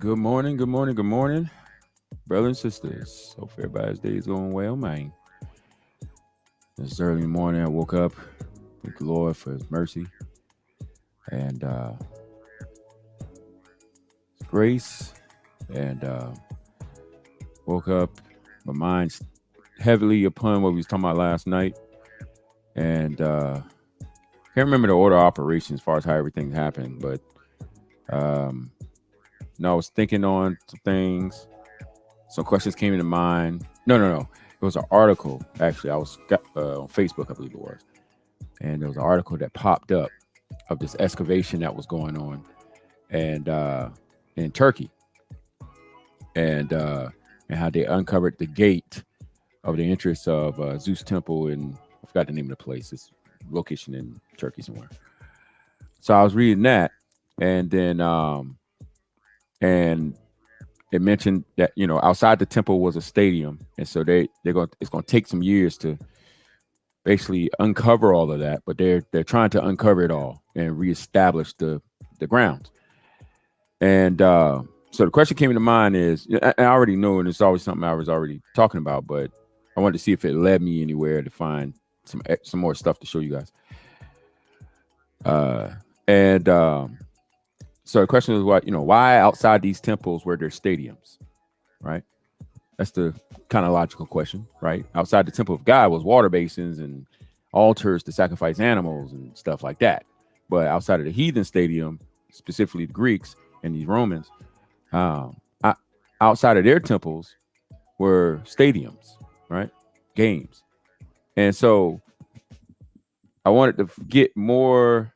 Good morning, good morning, good morning, brothers and sisters. Hope everybody's day is going well, man. This early morning, I woke up. Thank the Lord for His mercy and His grace, and woke up. My mind's heavily upon what we was talking about last night, and can't remember the order of operations as far as how everything happened, but no, I was thinking on some things. Some questions came into mind. No. It was an article, actually. I was on Facebook, I believe it was. And there was an article that popped up of this excavation that was going on and in Turkey. And how they uncovered the gate of the entrance of Zeus Temple in, I forgot the name of the place. It's location in Turkey somewhere. So I was reading that, and then and it mentioned that, you know, outside the temple was a stadium, and so it's going to take some years to basically uncover all of that, but they're trying to uncover it all and reestablish the grounds. And so the question came into mind is, I already know, and it's always something I was already talking about, but I wanted to see if it led me anywhere to find some more stuff to show you guys. So the question is, why outside these temples were there stadiums, right? That's the kind of logical question, right? Outside the temple of God was water basins and altars to sacrifice animals and stuff like that. But outside of the heathen stadium, specifically the Greeks and these Romans, outside of their temples were stadiums, right? Games. And so I wanted to get more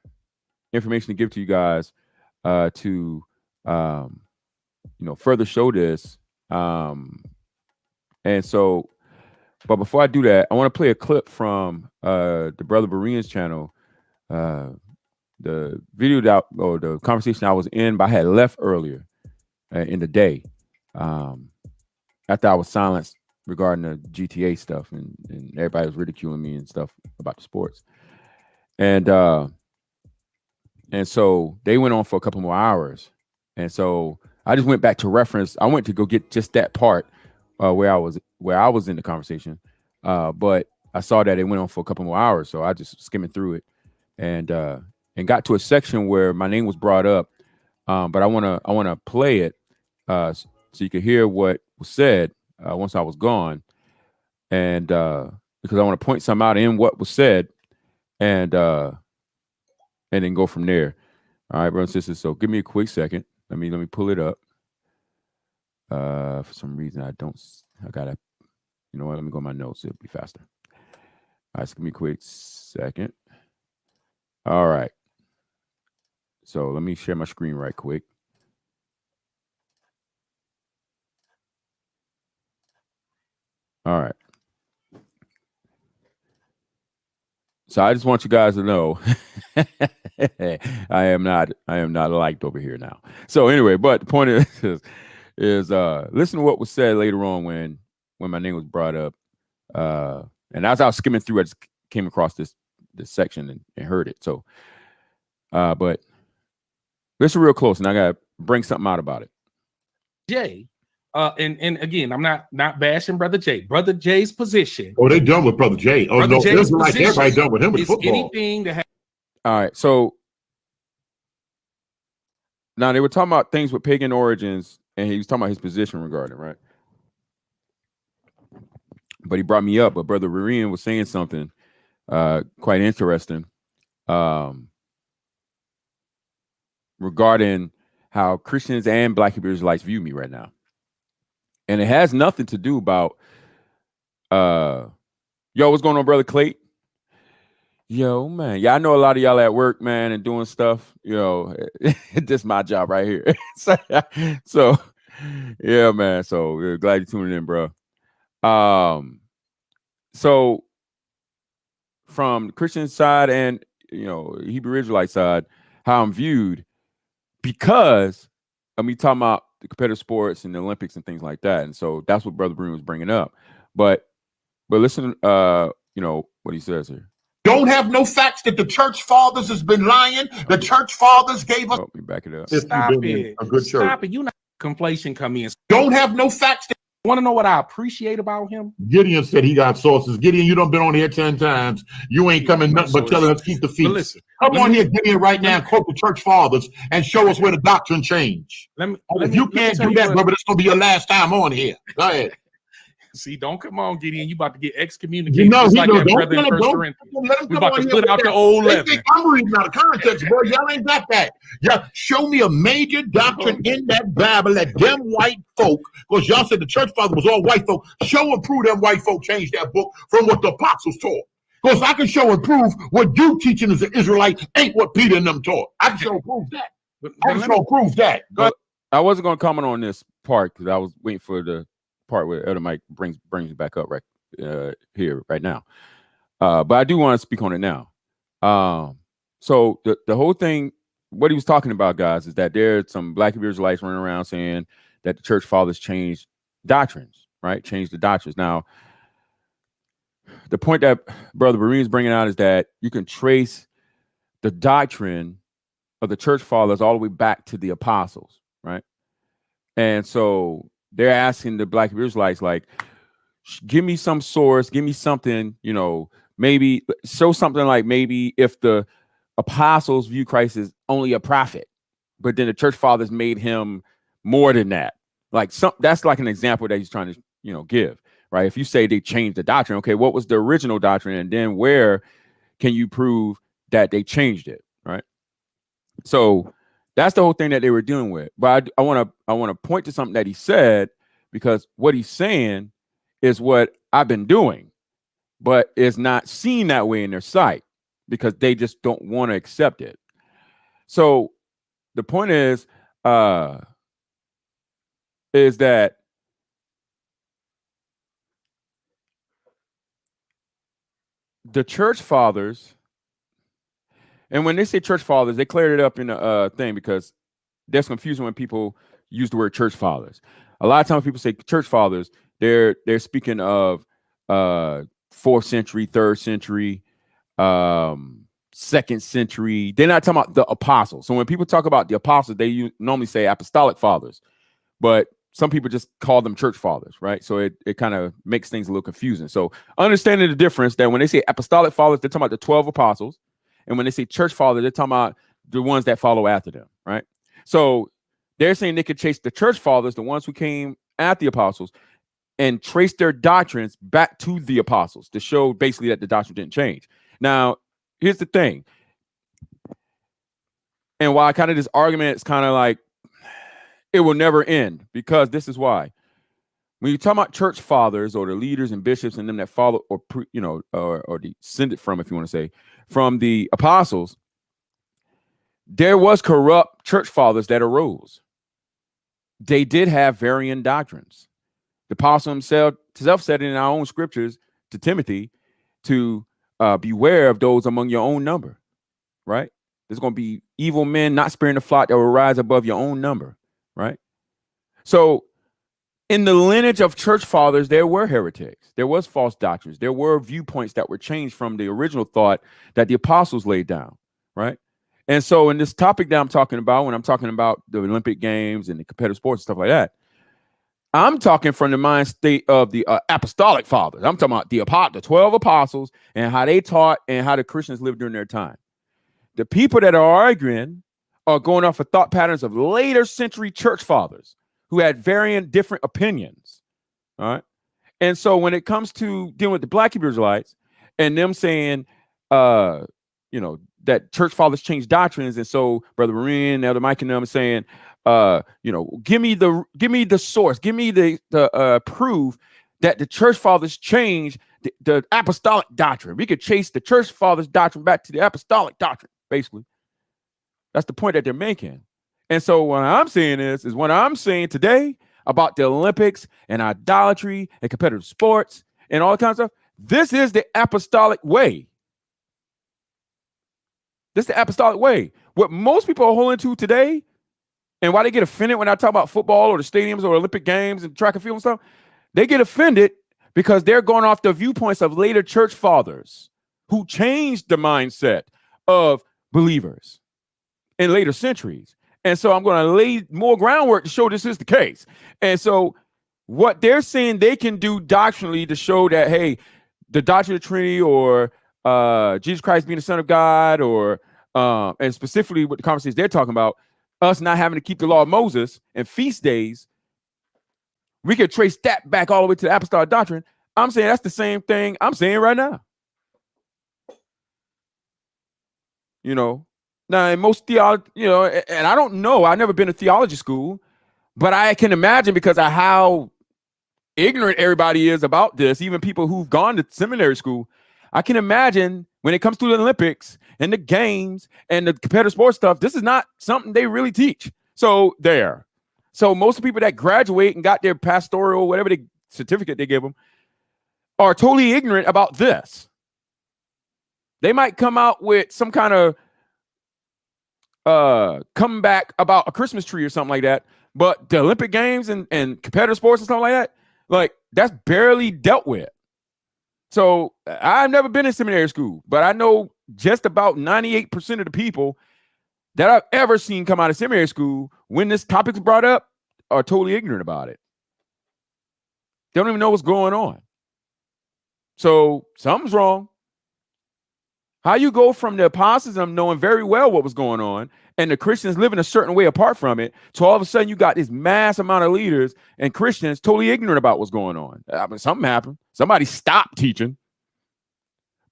information to give to you guys to further show this. And so, but before I do that, I want to play a clip from the Brother Berean's channel. The video or the conversation I was in, but I had left earlier in the day after I was silenced regarding the GTA stuff, and everybody was ridiculing me and stuff about the sports. And so they went on for a couple more hours. And so I just went back to reference. I went to go get just that part where I was in the conversation. But I saw that it went on for a couple more hours. So I just skimmed through it and got to a section where my name was brought up. But I wanna play it so you can hear what was said once I was gone. And because I want to point something out in what was said, and then go from there. All right, brothers and sisters. So give me a quick second. Let me pull it up. For some reason I gotta, you know what? Let me go to my notes. It'll be faster. All right, so give me a quick second. All right. So let me share my screen right quick. All right. So I just want you guys to know I am not liked over here now. So anyway, but the point is listen to what was said later on when my name was brought up. And as I was skimming through, I just came across this section and heard it. So but listen real close, and I gotta bring something out about it. Jay. And again, I'm not bashing Brother Jay. Brother Jay's position. Oh, they're done with Brother Jay. Oh, no, it's like everybody done with him with football. Anything that all right, so now they were talking about things with pagan origins, and he was talking about his position regarding, right? But he brought me up, but Brother Berean was saying something quite interesting regarding how Christians and Black Hebrew Israelites view me right now. And it has nothing to do about, yo, what's going on, Brother Clayton? Yo, man. Yeah, I know a lot of y'all at work, man, and doing stuff. Yo, this is my job right here. So, yeah, man. So we're glad you're tuning in, bro. So from the Christian side and, Hebrew Israelite side, how I'm viewed, because of me talking about the competitive sports and the Olympics and things like that. And so that's what Brother Berean was bringing up. But listen, what he says here. Don't have no facts that the church fathers has been lying. The church fathers gave us. Oh, let me back it up. Stop it. A good church. Stop it. You not conflation come in. Don't have no facts. Want to know what I appreciate about him? Gideon said he got sources. Gideon, you done been on here 10 times. You ain't coming nothing but telling us keep the feast. Listen, come on here, Gideon, right now, quote the church fathers and show us where the doctrine changed. If you can't do that, brother, it's gonna be your last time on here. Go ahead. See, don't come on, Gideon. You about to get excommunicated. No, just like that don't brother in First Corinthians. We about to put out the old leaven. I'm reading out of context, bro. Y'all ain't got that. Y'all show me a major doctrine in that Bible that them white folk, because y'all said the church father was all white folk. Show and prove them white folk changed that book from what the apostles taught. Because I can show and prove what you teaching as an Israelite ain't what Peter and them taught. I can show and prove that. I can show and prove that. I wasn't going to comment on this part because I was waiting for the part where Elder Mike brings it back up right here right now. But I do want to speak on it now. So the whole thing, what he was talking about, guys, is that there are some Black Israelites running around saying that the church fathers changed doctrines, right? Changed the doctrines. Now, the point that Brother Berean is bringing out is that you can trace the doctrine of the church fathers all the way back to the apostles, right? And so they're asking the Black Israelites, like, give me some source, give me something, maybe show something like maybe if the apostles view Christ as only a prophet, but then the church fathers made him more than that. Like that's like an example that he's trying to, give, right? If you say they changed the doctrine, okay, what was the original doctrine? And then where can you prove that they changed it, right? So that's the whole thing that they were dealing with. But I want to point to something that he said, because what he's saying is what I've been doing, but it's not seen that way in their sight because they just don't want to accept it. So the point is that the church fathers, and when they say church fathers, they cleared it up in a thing because there's confusion when people use the word church fathers. A lot of times people say church fathers, they're speaking of 4th century, 3rd century, 2nd century. They're not talking about the apostles. So when people talk about the apostles, they normally say apostolic fathers, but some people just call them church fathers, right? So it kind of makes things a little confusing. So understanding the difference that when they say apostolic fathers, they're talking about the 12 apostles. And when they say church fathers, they're talking about the ones that follow after them, right? So they're saying they could chase the church fathers, the ones who came at the apostles, and trace their doctrines back to the apostles to show basically that the doctrine didn't change. Now, here's the thing. And why kind of this argument is kind of like, it will never end, because this is why. When you talk about church fathers or the leaders and bishops and them that follow or descended from, if you want to say, from the apostles, there was corrupt church fathers that arose. They did have varying doctrines. The apostle himself said in our own scriptures to Timothy to beware of those among your own number, right? There's going to be evil men not sparing the flock that will rise above your own number, right? So in the lineage of church fathers, there were heretics. There was false doctrines. There were viewpoints that were changed from the original thought that the apostles laid down, right? And so in this topic that I'm talking about, when I'm talking about the Olympic Games and the competitive sports and stuff like that, I'm talking from the mind state of the apostolic fathers. I'm talking about the 12 apostles and how they taught and how the Christians lived during their time. The people that are arguing are going off of thought patterns of later century church fathers who had varying different opinions. All right. And so when it comes to dealing with the Black Israelites and them saying, that church fathers changed doctrines. And so Brother Berean, Elder Mike and them saying, give me the source, give me the proof that the church fathers changed the apostolic doctrine. We could chase the church fathers doctrine back to the apostolic doctrine, basically. That's the point that they're making. And so what I'm saying is what I'm saying today about the Olympics and idolatry and competitive sports and all kinds of stuff. This is the apostolic way. This is the apostolic way. What most people are holding to today, and why they get offended when I talk about football or the stadiums or Olympic Games and track and field and stuff, they get offended because they're going off the viewpoints of later church fathers who changed the mindset of believers in later centuries. And so I'm going to lay more groundwork to show this is the case. And so what they're saying they can do doctrinally to show that, hey, the doctrine of the Trinity or Jesus Christ being the Son of God, or and specifically what the conversations they're talking about, us not having to keep the law of Moses and feast days, we could trace that back all the way to the apostolic doctrine. I'm saying that's the same thing I'm saying right now. You know, now in most theology, you know, and I don't know, I've never been to theology school, but I can imagine because of how ignorant everybody is about this, even people who've gone to seminary school, I can imagine when it comes to the Olympics and the games and the competitive sports stuff, this is not something they really teach. So most people that graduate and got their pastoral, whatever the certificate they give them, are totally ignorant about this. They might come out with some kind of comeback about a Christmas tree or something like that, but the Olympic Games and competitive sports and stuff like that, like that's barely dealt with. So I've never been in seminary school, but I know just about 98% of the people that I've ever seen come out of seminary school, when this topic's brought up, are totally ignorant about it. They don't even know what's going on. So something's wrong. How you go from the apostles knowing very well what was going on and the Christians living a certain way apart from it, to all of a sudden you got this mass amount of leaders and Christians totally ignorant about what's going on. I mean, something happened. Somebody stopped teaching.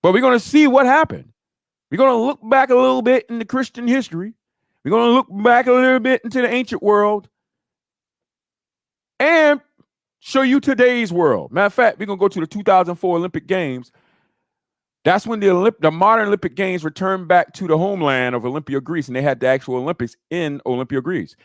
But we're going to see what happened. We're going to look back a little bit in the Christian history. We're going to look back a little bit into the ancient world and show you today's world. Matter of fact, we're going to go to the 2004 Olympic Games. That's when the modern Olympic Games returned back to the homeland of Olympia, Greece, and they had the actual Olympics in Olympia, Greece.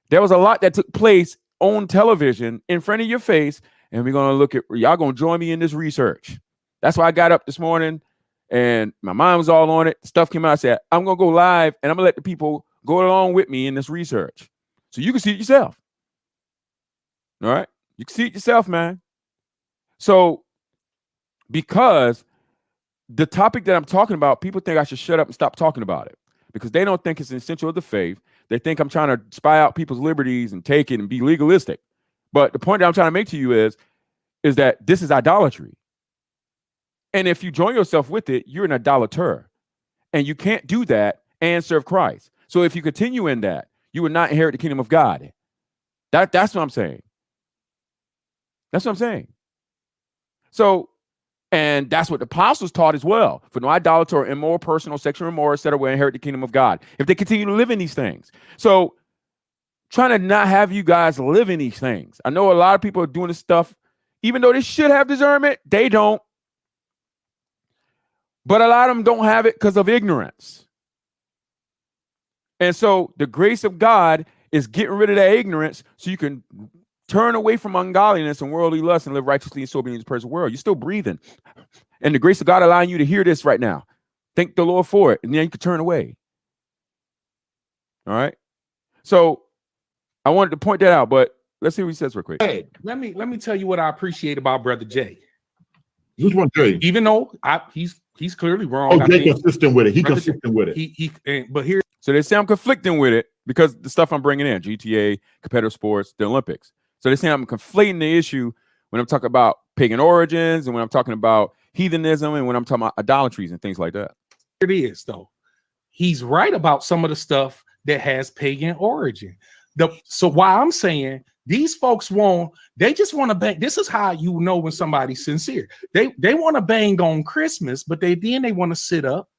There was a lot that took place on television in front of your face, and we're going to look at, y'all going to join me in this research. That's why I got up this morning, and my mind was all on it. Stuff came out. I said, I'm going to go live, and I'm going to let the people go along with me in this research so you can see it yourself. All right? You can see it yourself, man. So, because the topic that I'm talking about, people think I should shut up and stop talking about it because they don't think it's an essential of the faith. They think I'm trying to spy out people's liberties and take it and be legalistic. But the point that I'm trying to make to you is that this is idolatry. And if you join yourself with it, you're an idolater. And you can't do that and serve Christ. So if you continue in that, you will not inherit the kingdom of God. That's what I'm saying. That's what I'm saying. So, and that's what the apostles taught as well. For no idolater, or immoral, personal, sexual, immoral, etc., will inherit the kingdom of God. If they continue to live in these things. So, trying to not have you guys live in these things. I know a lot of people are doing this stuff, even though they should have discernment, they don't. But a lot of them don't have it because of ignorance. And so the grace of God is getting rid of that ignorance so you can turn away from ungodliness and worldly lust and live righteously and soberly in this present world. You're still breathing. And the grace of God allowing you to hear this right now. Thank the Lord for it. And then you can turn away. All right. So I wanted to point that out, but let's see what he says real quick. Hey, let me tell you what I appreciate about Brother Jay. Which one, Jay? Even though he's clearly wrong. Oh, Jay consistent with it. He consistent with it. But here. So they say I'm conflicting with it because the stuff I'm bringing in, GTA, competitive sports, the Olympics. So they're saying I'm conflating the issue when I'm talking about pagan origins and when I'm talking about heathenism and when I'm talking about idolatries and things like that. It is, though. He's right about some of the stuff that has pagan origin. So why I'm saying these folks they just want to bang. This is how you know when somebody's sincere. They want to bang on Christmas, but they want to sit up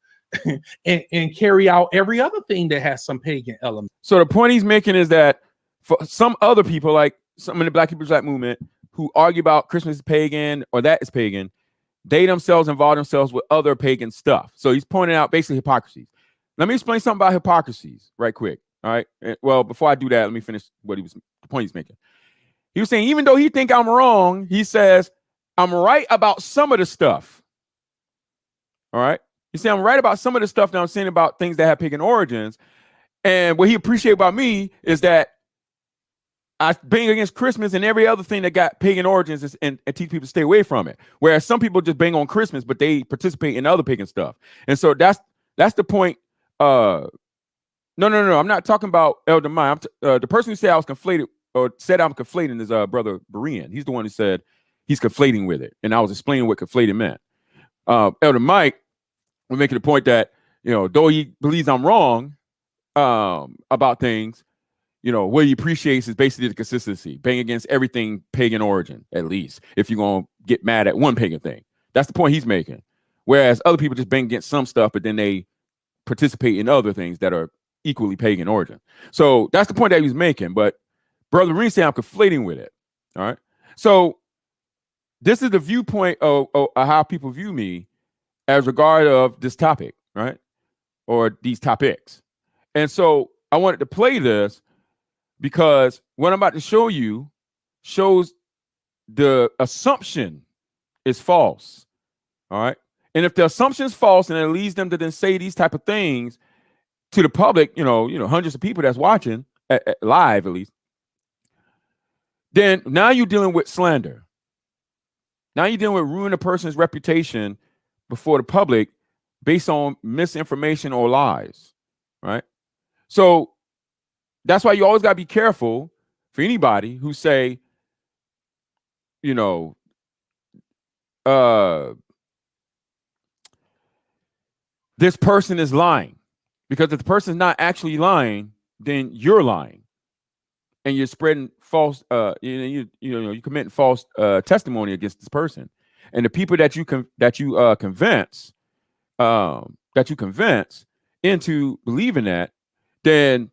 and carry out every other thing that has some pagan element. So the point he's making is that for some other people, like some in the Black People's Right movement, who argue about Christmas is pagan or that is pagan, they themselves involve themselves with other pagan stuff. So he's pointing out basically hypocrisies. Let me explain something about hypocrisies right quick. All right. Well, before I do that, let me finish the point he's making. He was saying, even though he think I'm wrong, he says, I'm right about some of the stuff. All right. He said, I'm right about some of the stuff that I'm saying about things that have pagan origins. And what he appreciates about me is that I bang against Christmas and every other thing that got pagan origins and teach people to stay away from it. Whereas some people just bang on Christmas, but they participate in other pagan stuff. And so that's the point No. I'm not talking about Elder Mike. The person who said I was conflated or said I'm conflating is Brother Berean. He's the one who said he's conflating with it, and I was explaining what conflating meant. Elder Mike was making the point that, you know, though he believes I'm wrong about things, you know, what he appreciates is basically the consistency, bang against everything pagan origin, at least, if you're going to get mad at one pagan thing. That's the point he's making. Whereas other people just bang against some stuff, but then they participate in other things that are equally pagan origin. So that's the point that he was making. But Brother Reed said I'm conflating with it. All right. So this is the viewpoint of how people view me as regard of this topic, right? Or these topics. And so I wanted to play this because what I'm about to show you shows the assumption is false. All right. And if the assumption is false and it leads them to then say these type of things to the public, you know, hundreds of people that's watching live, at least, then now you're dealing with slander. Now you're dealing with ruining a person's reputation before the public based on misinformation or lies, right? So that's why you always got to be careful for anybody who say, you know, this person is lying. Because if the person's not actually lying, then you're lying, and you're spreading false. You're committing false testimony against this person, and the people that you convince into believing that, then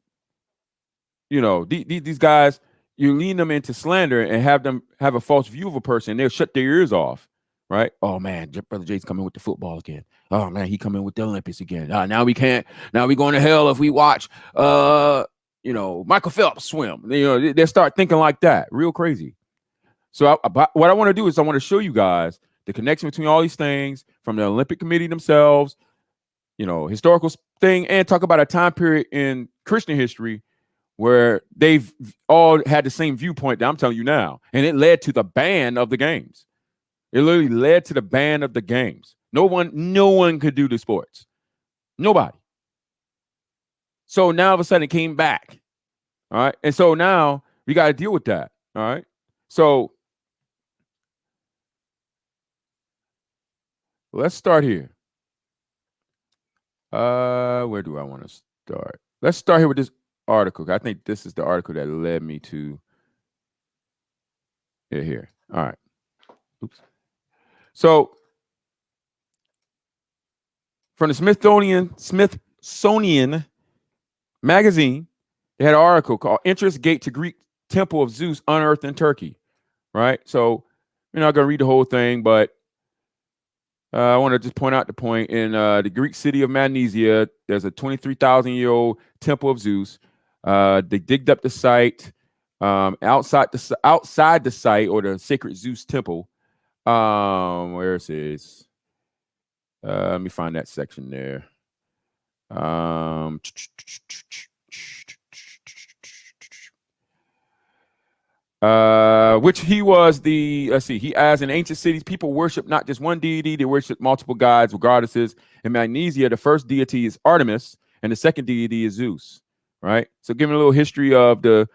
you know these guys, you lean them into slander and have them have a false view of a person. They'll shut their ears off. Right? Oh man, Brother Jay's coming with the football again. Oh man, he coming with the Olympics again. Now we can't. Now we going to hell if we watch, Michael Phelps swim. They start thinking like that, real crazy. So what I want to do is I want to show you guys the connection between all these things from the Olympic Committee themselves, historical thing, and talk about a time period in Christian history where they've all had the same viewpoint that I'm telling you now, and it led to the ban of the games. It literally led to the ban of the games. No one could do the sports. Nobody. So now all of a sudden it came back. All right. And so now we got to deal with that. All right. So let's start here. Where do I want to start? Let's start here with this article. I think this is the article that led me to here. All right. Oops. So from the Smithsonian magazine, they had an article called "Entrance Gate to Greek Temple of Zeus Unearthed in Turkey." Right. So we're not going to read the whole thing, but I want to just point out the point. In the Greek city of Magnesia, there's a 23,000-year-old temple of Zeus. They digged up the site outside the site, or the sacred Zeus temple. Where it is? Let me find that section there. Which he was he, as in ancient cities, people worship not just one deity, they worship multiple gods or goddesses. In Magnesia, the first deity is Artemis, and the second deity is Zeus. Right? So giving a little history of the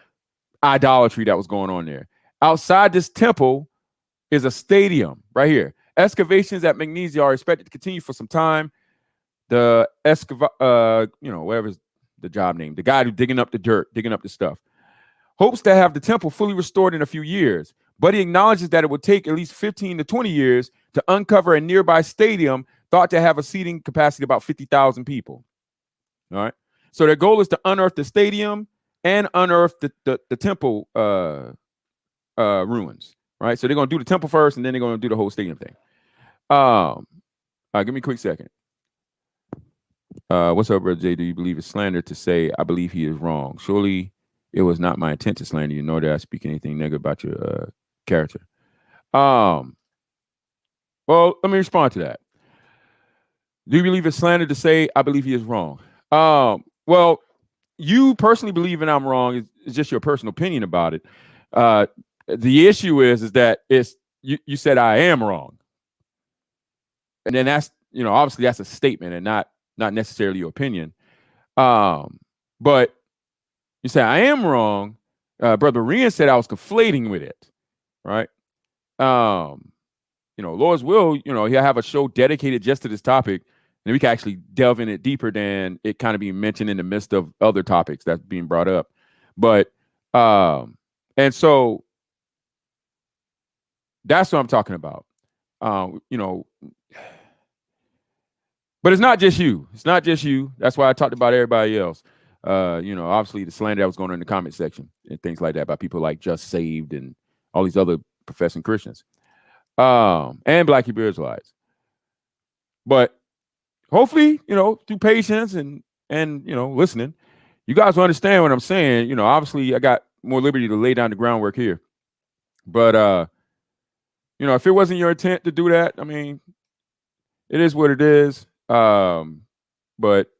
idolatry that was going on there. Outside this temple is a stadium right here. Excavations at Magnesia are expected to continue for some time. The whatever's the job name, the guy who's digging up the dirt, digging up the stuff, hopes to have the temple fully restored in a few years, but he acknowledges that it would take at least 15 to 20 years to uncover a nearby stadium thought to have a seating capacity of about 50,000 people. All right. So their goal is to unearth the stadium and unearth the temple ruins. Right. So they're going to do the temple first, and then they're going to do the whole stadium thing. Give me a quick second. What's up, Brother Jay? Do you believe it's slander to say I believe he is wrong? Surely it was not my intent to slander you, nor did I speak anything negative about your character. Well, let me respond to that. Do you believe it's slander to say I believe he is wrong? Well, you personally believe I'm wrong. It's just your personal opinion about it. The issue is that it's you said I am wrong, and then that's obviously that's a statement and not necessarily your opinion. But you say I am wrong. Brother Rian said I was conflating with it, right? Lord's will, he'll have a show dedicated just to this topic, and we can actually delve in it deeper than it kind of being mentioned in the midst of other topics that's being brought up. But and so that's what I'm talking about. But it's not just you. It's not just you. That's why I talked about everybody else. Obviously the slander that was going on in the comment section and things like that about people like Just Saved and all these other professing Christians. And Black Hebrew Israelites. But hopefully, through patience and listening, you guys will understand what I'm saying. Obviously I got more liberty to lay down the groundwork here. But if it wasn't your intent to do that, I mean, it is what it is. But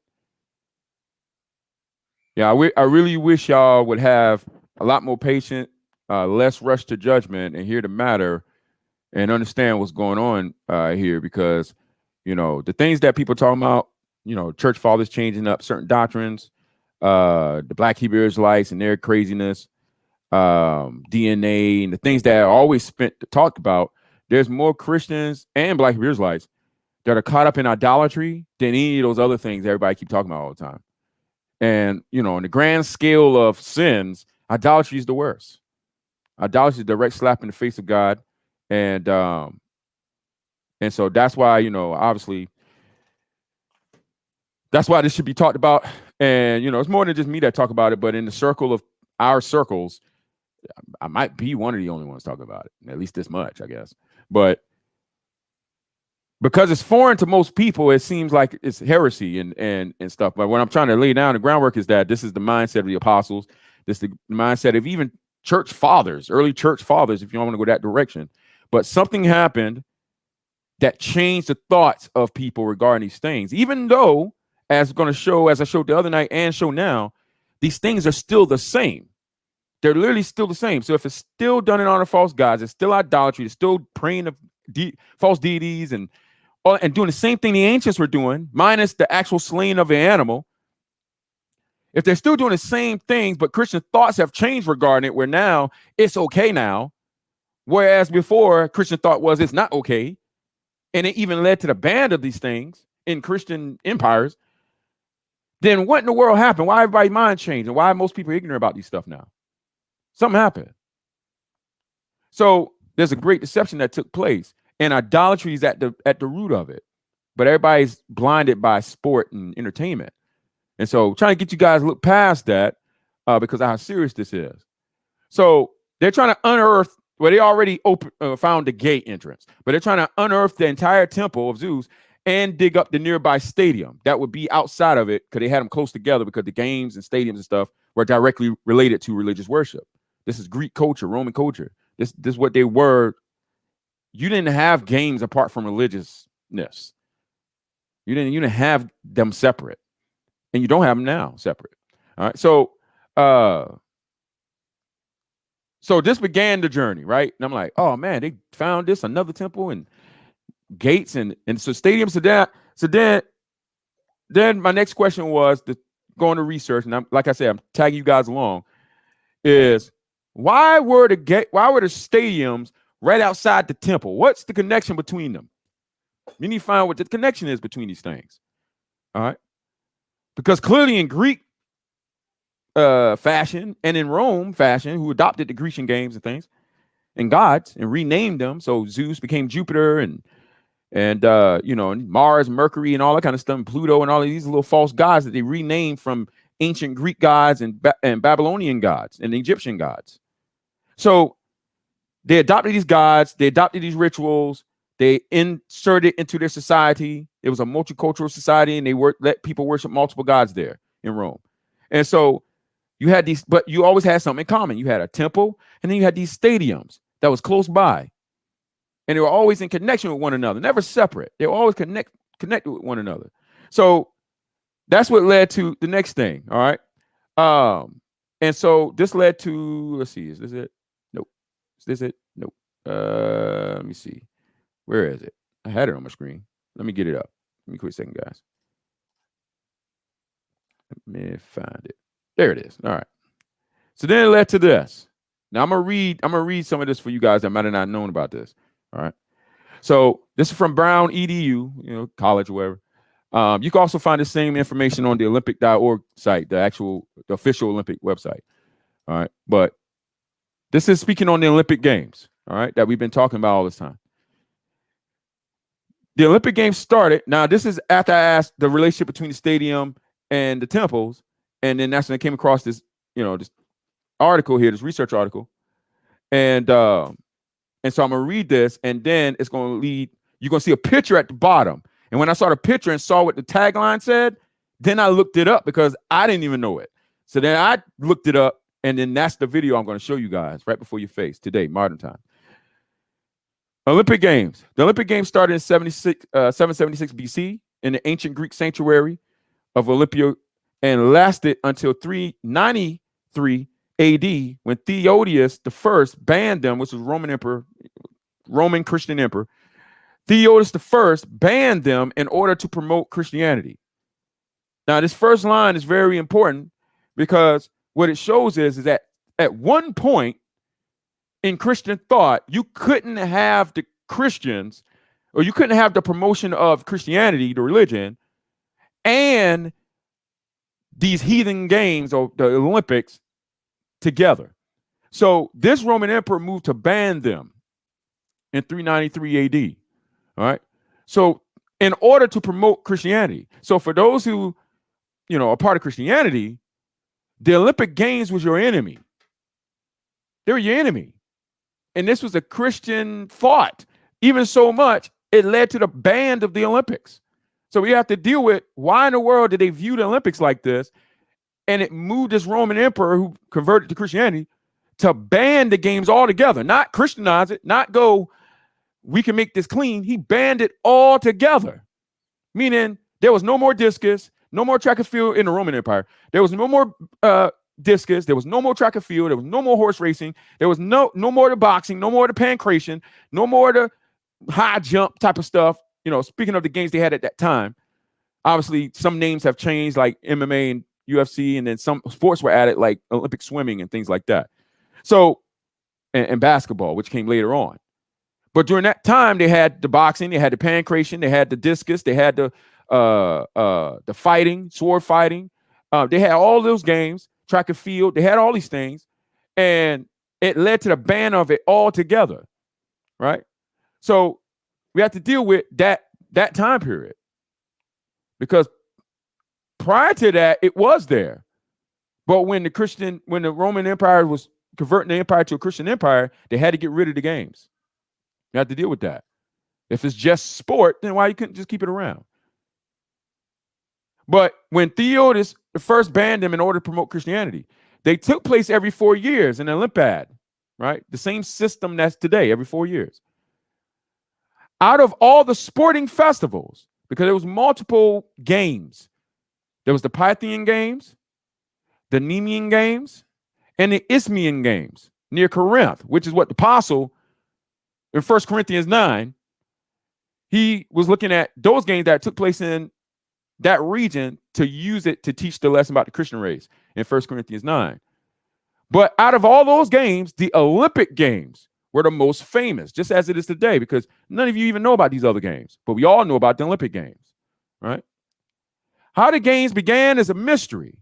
yeah, I really wish y'all would have a lot more patience, less rush to judgment, and hear the matter and understand what's going on here, because the things that people are talking about, church fathers changing up certain doctrines, the Black Hebrew Israelites and their craziness, DNA, and the things that are always spent to talk about. There's more Christians and Black Hebrew Israelites that are caught up in idolatry than any of those other things everybody keep talking about all the time. And, on the grand scale of sins, idolatry is the worst. Idolatry is a direct slap in the face of God. And so that's why, obviously, that's why this should be talked about. And, it's more than just me that talk about it, but in the circle of our circles, I might be one of the only ones talking about it, at least this much, I guess. But because it's foreign to most people, it seems like it's heresy and stuff. But what I'm trying to lay down the groundwork is that this is the mindset of the apostles. This is the mindset of even church fathers, early church fathers, if you don't want to go that direction. But something happened that changed the thoughts of people regarding these things, even though, as I showed the other night and show now, these things are still the same. They're literally still the same. So if it's still done in honor of false gods, it's still idolatry, it's still praying to false deities and doing the same thing the ancients were doing, minus the actual slaying of the animal. If they're still doing the same things, but Christian thoughts have changed regarding it, where now it's okay now, whereas before Christian thought was it's not okay, and it even led to the ban of these things in Christian empires, then what in the world happened? Why everybody's mind changed, and why most people are ignorant about these stuff now? Something happened. So there's a great deception that took place, and idolatry is at the root of it. But everybody's blinded by sport and entertainment. And so trying to get you guys to look past that because of how serious this is. So they're trying to unearth, well, they already found the gate entrance, but they're trying to unearth the entire temple of Zeus and dig up the nearby stadium that would be outside of it, because they had them close together because the games and stadiums and stuff were directly related to religious worship. This is Greek culture, Roman culture. This is what they were. You didn't have games apart from religiousness. You didn't have them separate, and you don't have them now separate. All right. So this began the journey, right? And I'm like, oh man, they found another temple and gates and so stadiums. So then my next question was to go into research, and like I said, I'm tagging you guys along. Is why were the stadiums right outside the temple? What's the connection between them? You need to find out what the connection is between these things. All right. Because clearly in Greek fashion and in Rome fashion, who adopted the Grecian games and things and gods and renamed them. So Zeus became Jupiter and Mars, Mercury, and all that kind of stuff, and Pluto and all of these little false gods that they renamed from ancient Greek gods and Babylonian gods and Egyptian gods. So they adopted these gods, they adopted these rituals, they inserted into their society. It was a multicultural society, and they let people worship multiple gods there in Rome. And so you had these, but you always had something in common. You had a temple, and then you had these stadiums that was close by. And they were always in connection with one another, never separate. They were always connected with one another. So that's what led to the next thing. All right. And so this led to, let's see, is this it? Nope. Is this it? Nope. Let me see. Where is it? I had it on my screen. Let me get it up. Give me a quick second, guys. Let me find it. There it is. All right. So then it led to this. Now I'm gonna read some of this for you guys that might have not known about this. All right. So this is from Brown EDU, college or whatever. You can also find the same information on the Olympic.org site, the official Olympic website. All right. But this is speaking on the Olympic Games, all right, that we've been talking about all this time. The Olympic Games started. Now, this is after I asked the relationship between the stadium and the temples. And then that's when I came across this, this article here, this research article. And so I'm going to read this, and then it's going to lead, you're going to see a picture at the bottom. And when I saw the picture and saw what the tagline said, then I looked it up because I didn't even know it. So then I looked it up, and then that's the video I'm going to show you guys right before your face today, modern time. Olympic Games. The Olympic Games started in 776 BC in the ancient Greek sanctuary of Olympia and lasted until 393 AD when Theodosius I banned them, which was Roman Christian emperor. Theodosius I banned them in order to promote Christianity. Now, this first line is very important because what it shows is that at one point in Christian thought, you couldn't have the Christians, or you couldn't have the promotion of Christianity, the religion, and these heathen games or the Olympics together. So this Roman emperor moved to ban them in 393 AD. All right. So in order to promote Christianity. So for those who, are part of Christianity, the Olympic Games was your enemy. They were your enemy. And this was a Christian thought. Even so much, it led to the ban of the Olympics. So we have to deal with why in the world did they view the Olympics like this? And it moved this Roman emperor who converted to Christianity to ban the games altogether, not Christianize it, not go, we can make this clean. He banned it altogether, meaning there was no more discus, no more track and field in the Roman Empire. There was no more discus. There was no more track and field. There was no more horse racing. There was no more the boxing, no more the pancration, no more the high jump type of stuff. Speaking of the games they had at that time, obviously some names have changed like MMA and UFC, and then some sports were added like Olympic swimming and things like that. So, and basketball, which came later on. But during that time, they had the boxing, they had the pancration, they had the discus, they had the fighting, sword fighting. They had all those games, track and field. They had all these things, and it led to the ban of it altogether, right? So we have to deal with that time period because prior to that, it was there. But when the Roman Empire was converting the empire to a Christian empire, they had to get rid of the games. You have to deal with that. If it's just sport, then why you couldn't just keep it around? But when Theodosius first banned them in order to promote Christianity, they took place every 4 years in the Olympiad, right? The same system that's today, every 4 years. Out of all the sporting festivals, because there was multiple games, there was the Pythian Games, the Nemean Games, and the Isthmian Games near Corinth, which is what the apostle in 1 Corinthians 9, he was looking at those games that took place in that region to use it to teach the lesson about the Christian race in 1 Corinthians 9. But out of all those games, the Olympic Games were the most famous, just as it is today, because none of you even know about these other games, but we all know about the Olympic Games, right? How the games began is a mystery.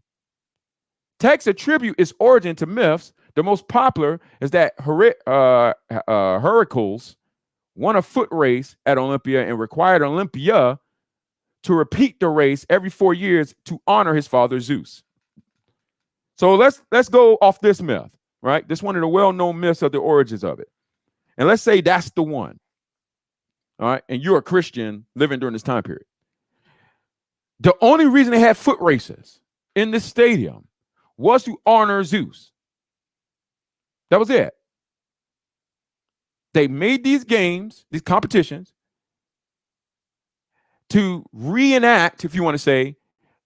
Texts attribute its origin to myths. The most popular is that Heracles won a foot race at Olympia and required Olympia to repeat the race every 4 years to honor his father Zeus. So let's go off this myth, right? This is one of the well-known myths of the origins of it. And let's say that's the one. All right. And you're a Christian living during this time period. The only reason they had foot races in this stadium was to honor Zeus. That was it. They made these games, these competitions, to reenact, if you want to say,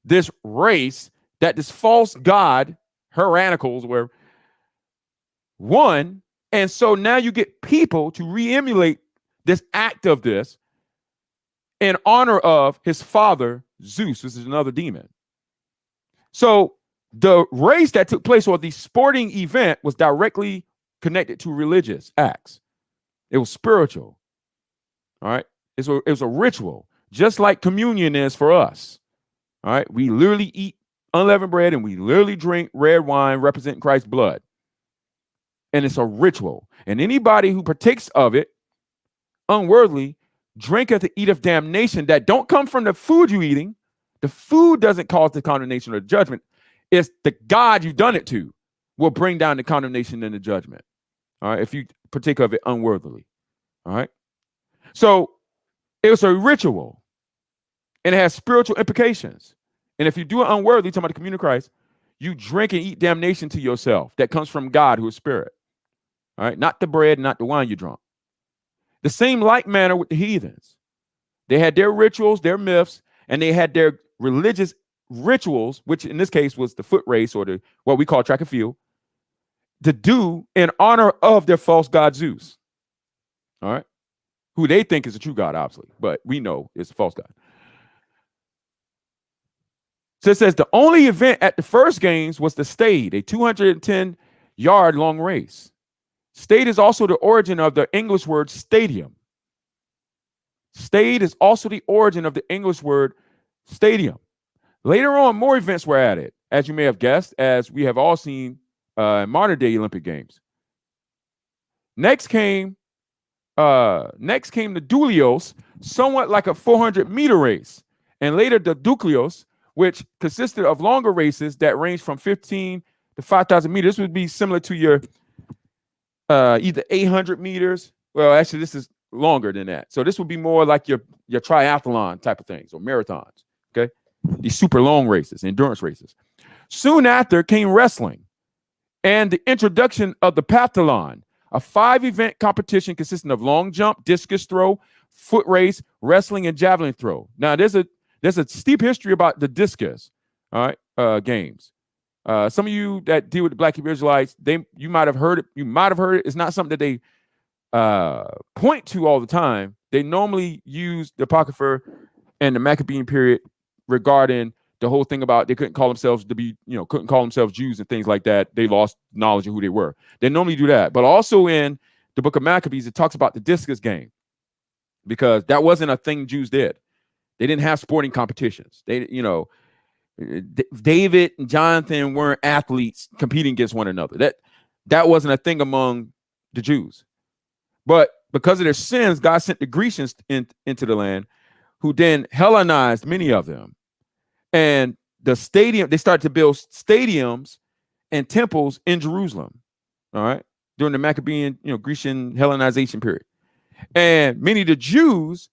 this race that this false god, Heracles, won. And so now you get people to re-emulate this act of this in honor of his father, Zeus, which is another demon. So The race that took place, or the sporting event, was directly connected to religious acts. It was spiritual. All right. It was a ritual, just like communion is for us. All right. We literally eat unleavened bread and we literally drink red wine representing Christ's blood. And it's a ritual. And anybody who partakes of it unworthily drinketh and eateth damnation that don't come from the food you're eating. The food doesn't cause the condemnation or the judgment. It's the God you've done it to will bring down the condemnation and the judgment. All right. If you partake of it unworthily. All right. So it was a ritual and it has spiritual implications. And if you do it unworthily, talking about the communion of Christ, you drink and eat damnation to yourself that comes from God, who is spirit. All right. Not the bread, not the wine you drunk. The same like manner with the heathens. They had their rituals, their myths, and they had their religious rituals, which in this case was the foot race, or the what we call track and field, to do in honor of their false god Zeus. All right. Who they think is a true God, obviously, but we know it's a false god. So it says the only event at the first games was the Stade, a 210-yard long race. Stade is also the origin of the English word stadium. Stade is also the origin of the English word stadium. Later on, more events were added, as you may have guessed, as we have all seen in modern day Olympic Games. Next came the Dulios, somewhat like a 400-meter race, and later the Duclios, which consisted of longer races that ranged from 15 to 5,000 meters. This would be similar to your either 800 meters. Well, actually, this is longer than that. So this would be more like your triathlon type of things, or marathons. Okay, these super long races, endurance races. Soon after came wrestling and the introduction of the pentathlon, a 5-event competition consisting of long jump, discus throw, foot race, wrestling, and javelin throw. Now, there's a steep history about the discus, all right, games. Some of you that deal with the Black Hebrew Israelites, you might have heard it. You might have heard it. It's not something that they point to all the time. They normally use the Apocrypha and the Maccabean period regarding the whole thing about they couldn't call themselves couldn't call themselves Jews and things like that. They lost knowledge of who they were. They normally do that. But also in the book of Maccabees, it talks about the discus game, because that wasn't a thing Jews did. They didn't have sporting competitions. David and Jonathan weren't athletes competing against one another. That wasn't a thing among the Jews. But because of their sins, God sent the Grecians into the land, who then Hellenized many of them. And they started to build stadiums and temples in Jerusalem, all right, during the Maccabean, Grecian Hellenization period. And many of the Jews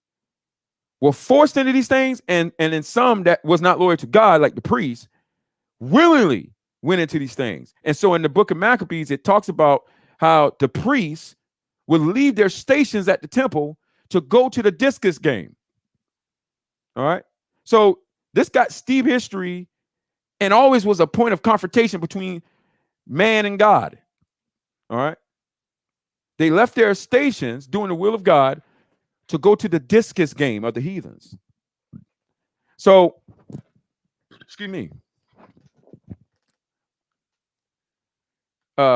were forced into these things, and in some that was not loyal to God, like the priests, willingly went into these things. And so in the book of Maccabees, it talks about how the priests would leave their stations at the temple to go to the discus game. All right. So this got steep history and always was a point of confrontation between man and God. All right. They left their stations doing the will of God to go to the discus game of the heathens. So, excuse me.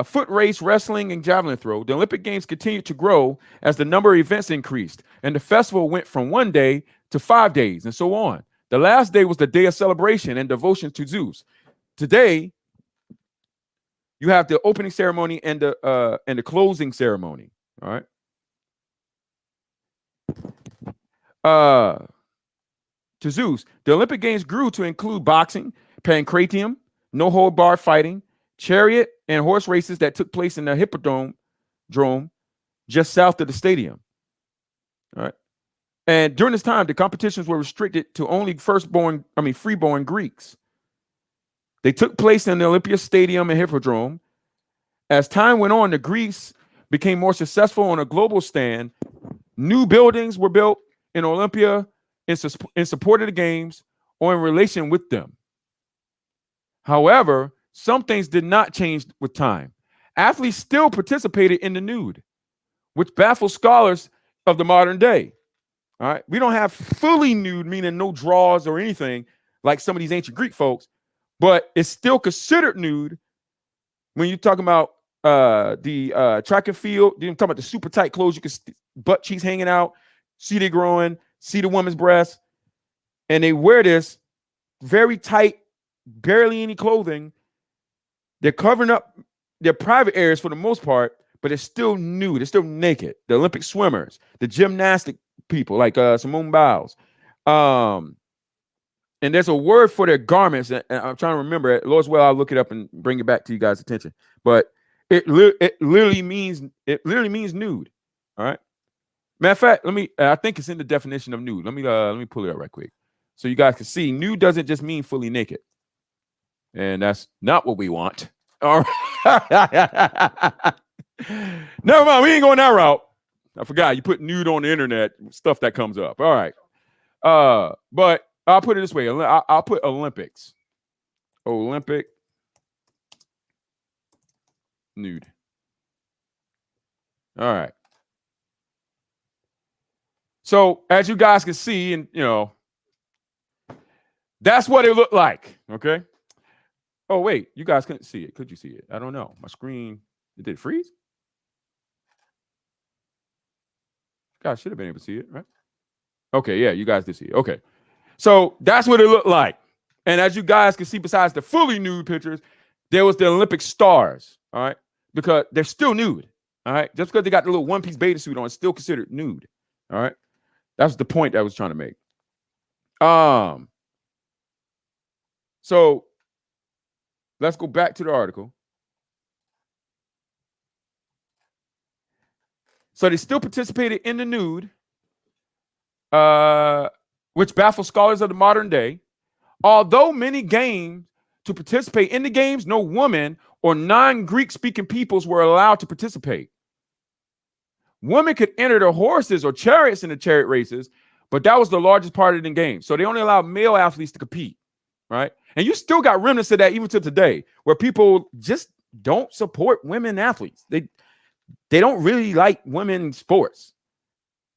Foot race, wrestling, and javelin throw. The Olympic Games continued to grow as the number of events increased, and the festival went from 1 day to 5 days, and so on. The last day was the day of celebration and devotion to Zeus. Today, you have the opening ceremony and the closing ceremony. All right. To Zeus, the Olympic Games grew to include boxing, pancratium, no-hold-barred fighting, chariot and horse races that took place in the hippodrome just south of the stadium. All right. And during this time, the competitions were restricted to only freeborn Greeks. They took place in the Olympia Stadium and Hippodrome. As time went on, the Greeks became more successful on a global stand. New buildings were built in Olympia in support of the games or in relation with them. However, some things did not change with time. Athletes still participated in the nude, which baffles scholars of the modern day. All right. We don't have fully nude, meaning no draws or anything like some of these ancient Greek folks, but it's still considered nude when you're talking about the track and field. You're talking about the super tight clothes. You can butt cheeks hanging out, see they growing, see the woman's breast, and they wear this very tight, barely any clothing. They're covering up their private areas for the most part, but it's still nude. It's still naked. The Olympic swimmers, the gymnastic people like Simone Biles. And there's a word for their garments, and I'm trying to remember it. Lord's well, I'll look it up and bring it back to you guys' attention. But it literally means nude. All right. Matter of fact, I think it's in the definition of nude. Let me pull it up right quick so you guys can see. Nude doesn't just mean fully naked, and that's not what we want. All right. Never mind. We ain't going that route. I forgot. You put nude on the internet, stuff that comes up. All right. But I'll put it this way. I'll put Olympics. Olympic nude. All right. So as you guys can see, and that's what it looked like. Okay. Oh, wait, you guys couldn't see it. Could you see it? I don't know. My screen, did it freeze? Guys should have been able to see it, right? Okay, yeah, you guys did see it. Okay. So that's what it looked like. And as you guys can see, besides the fully nude pictures, there was the Olympic stars, all right? Because they're still nude, all right? Just because they got the little one-piece beta suit on, it's still considered nude, all right? That's the point I was trying to make. So let's go back to the article. So they still participated in the nude, which baffles scholars of the modern day. Although many games to participate in the games, no woman or non-Greek speaking peoples were allowed to participate. Women could enter their horses or chariots in the chariot races, but that was the largest part of the game. So they only allowed male athletes to compete, right? And you still got remnants of that even to today, where people just don't support women athletes. They don't really like women sports.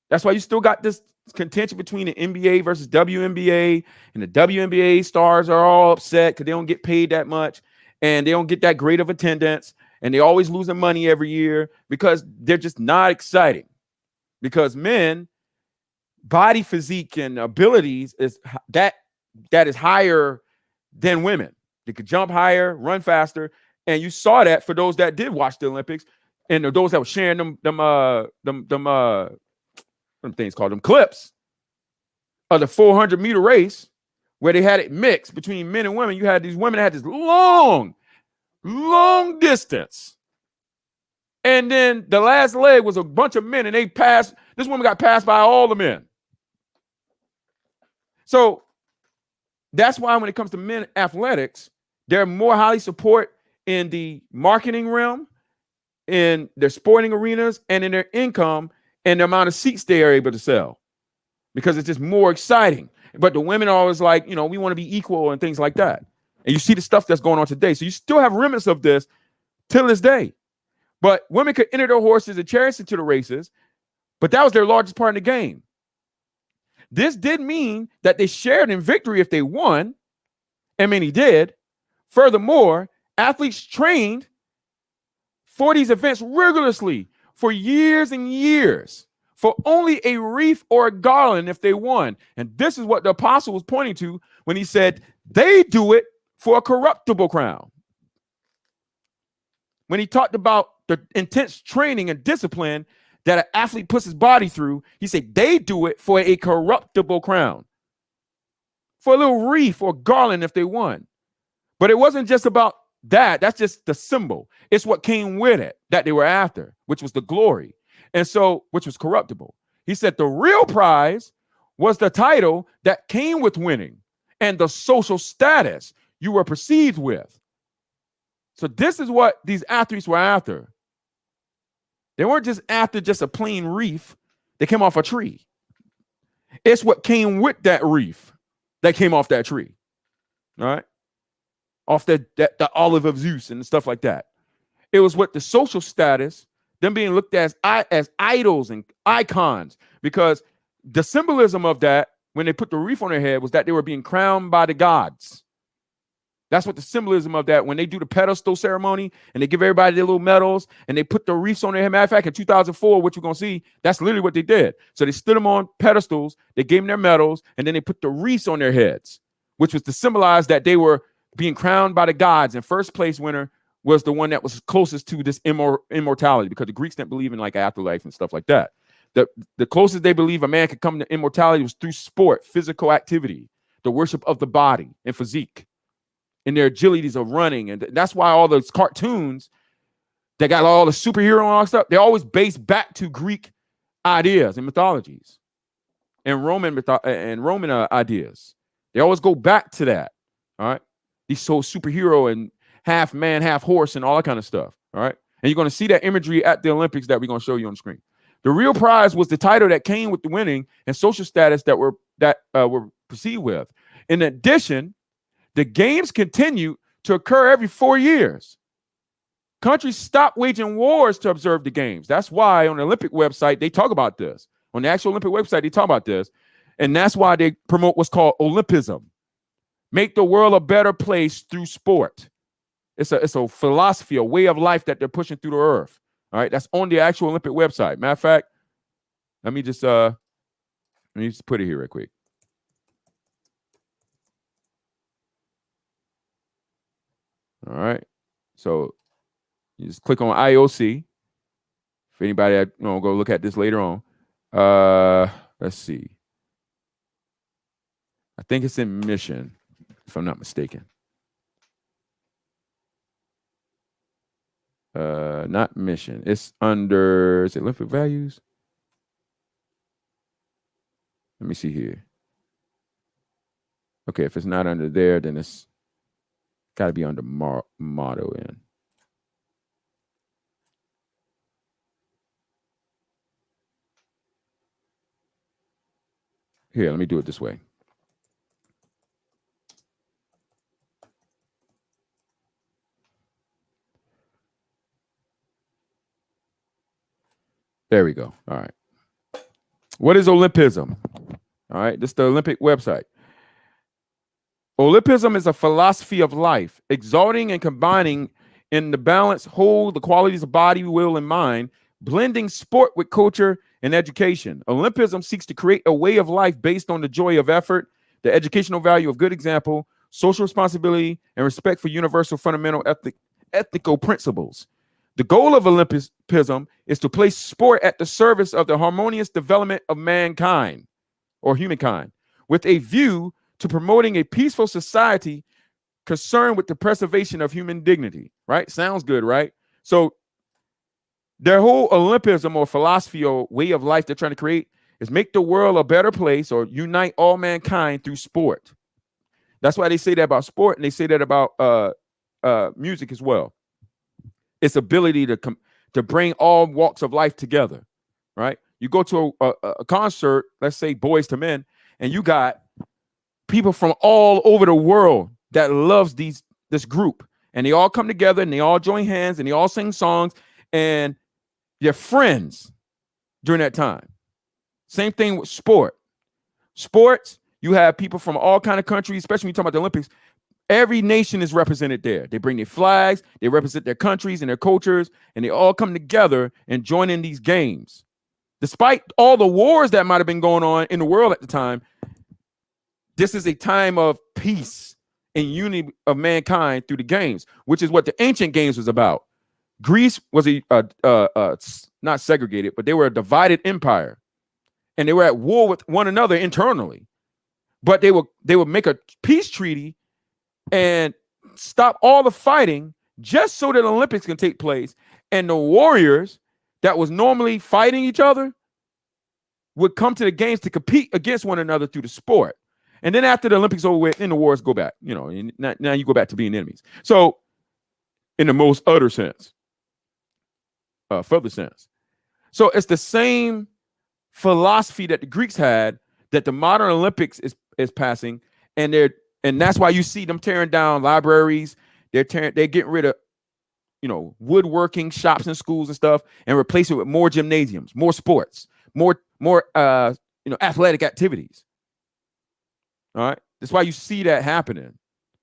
That's why you still got this contention between the NBA versus WNBA, and the WNBA stars are all upset because they don't get paid that much and they don't get that great of attendance, and they always losing money every year because they're just not exciting. Because men, body physique and abilities is that is higher than women. They could jump higher, run faster, and you saw that for those that did watch the Olympics, and those that were sharing them things called them clips of the 400-meter race where they had it mixed between men and women. You had these women that had this long distance. And then the last leg was a bunch of men, and they passed. This woman got passed by all the men. So that's why when it comes to men athletics, they're more highly supported in the marketing realm, in their sporting arenas, and in their income and the amount of seats they are able to sell, because it's just more exciting. But the women are always like, we want to be equal and things like that. And you see the stuff that's going on today. So you still have remnants of this till this day. But women could enter their horses and chariots into the races, but that was their largest part in the game. This did mean that they shared in victory if they won, and many did. Furthermore, athletes trained for these events rigorously for years and years for only a wreath or a garland if they won. And this is what the apostle was pointing to when he said they do it for a corruptible crown. When he talked about the intense training and discipline that an athlete puts his body through, he said they do it for a corruptible crown, for a little wreath or garland if they won. But it wasn't just about that. That's just the symbol. It's what came with it that they were after, which was the glory. And so, which was corruptible. He said the real prize was the title that came with winning and the social status you were perceived with. So this is what these athletes were after. They weren't just after just a plain wreath that came off a tree. It's what came with that wreath that came off that tree. All right. Off the olive of Zeus and stuff like that. It was what the social status, them being looked at as idols and icons, because the symbolism of that, when they put the wreath on their head, was that they were being crowned by the gods. That's what the symbolism of that, when they do the pedestal ceremony and they give everybody their little medals and they put the wreaths on their head. Matter of fact, in 2004, what you're going to see, that's literally what they did. So they stood them on pedestals, they gave them their medals, and then they put the wreaths on their heads, which was to symbolize that they were being crowned by the gods. And first place winner was the one that was closest to this immortality, because the Greeks didn't believe in like afterlife and stuff like that. The closest they believe a man could come to immortality was through sport, physical activity, the worship of the body and physique, and their agilities of running. And that's why all those cartoons that got all the superhero and all that stuff, they're always based back to Greek ideas and mythologies and Roman ideas. They always go back to that. All right. These so superhero and half man, half horse and all that kind of stuff. All right. And you're going to see that imagery at the Olympics that we're going to show you on the screen. The real prize was the title that came with the winning and social status that were perceived with. In addition, the games continue to occur every 4 years. Countries stop waging wars to observe the games. That's why on the Olympic website, they talk about this. On the actual Olympic website, they talk about this. And that's why they promote what's called Olympism. Make the world a better place through sport. It's a philosophy, a way of life that they're pushing through the earth. All right, that's on the actual Olympic website. Matter of fact, let me just put it here real quick. All right, so you just click on IOC. If anybody go look at this later on. Let's see. I think it's in mission, if I'm not mistaken. Not mission. It's under, is it Olympic values? Let me see here. Okay, if it's not under there, then it's got to be under motto in. Here, let me do it this way. There we go. All right. What is Olympism? All right. This is the Olympic website. Olympism is a philosophy of life, exalting and combining in the balance whole the qualities of body, will, and mind, blending sport with culture and education. Olympism seeks to create a way of life based on the joy of effort, the educational value of good example, social responsibility, and respect for universal fundamental ethical principles. The goal of Olympism is to place sport at the service of the harmonious development of mankind or humankind, with a view to promoting a peaceful society concerned with the preservation of human dignity. Right? Sounds good, right? So their whole Olympism or philosophy or way of life they're trying to create is make the world a better place or unite all mankind through sport. That's why they say that about sport, and they say that about music as well. Its ability to bring all walks of life together, right? You go to a concert, let's say Boys to Men, and you got people from all over the world that loves this group, and they all come together and they all join hands and they all sing songs and they're friends during that time. Same thing with sports. You have people from all kind of countries, especially when you talk about the Olympics. Every nation is represented there. They bring their flags, they represent their countries and their cultures, and they all come together and join in these games. Despite all the wars that might have been going on in the world at the time, this is a time of peace and unity of mankind through the games, which is what the ancient games was about. Greece was not segregated, but they were a divided empire, and they were at war with one another internally. But they would make a peace treaty and stop all the fighting just so that the Olympics can take place. And the warriors that was normally fighting each other would come to the games to compete against one another through the sport. And then after the Olympics over with, then the wars go back, and now you go back to being enemies. So in the most utter sense, further sense. So it's the same philosophy that the Greeks had that the modern Olympics is passing, and that's why you see them tearing down libraries. They're getting rid of, woodworking shops and schools and stuff, and replace it with more gymnasiums, more sports, more athletic activities. All right, that's why you see that happening,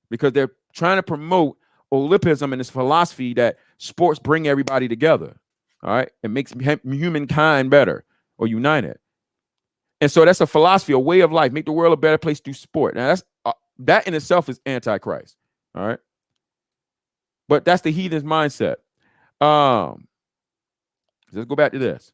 because they're trying to promote Olympism and this philosophy that sports bring everybody together. All right. It makes humankind better or united. And so that's a philosophy, a way of life, make the world a better place through sport. Now that in itself is antichrist. All right. But that's the heathen's mindset. Let's go back to this.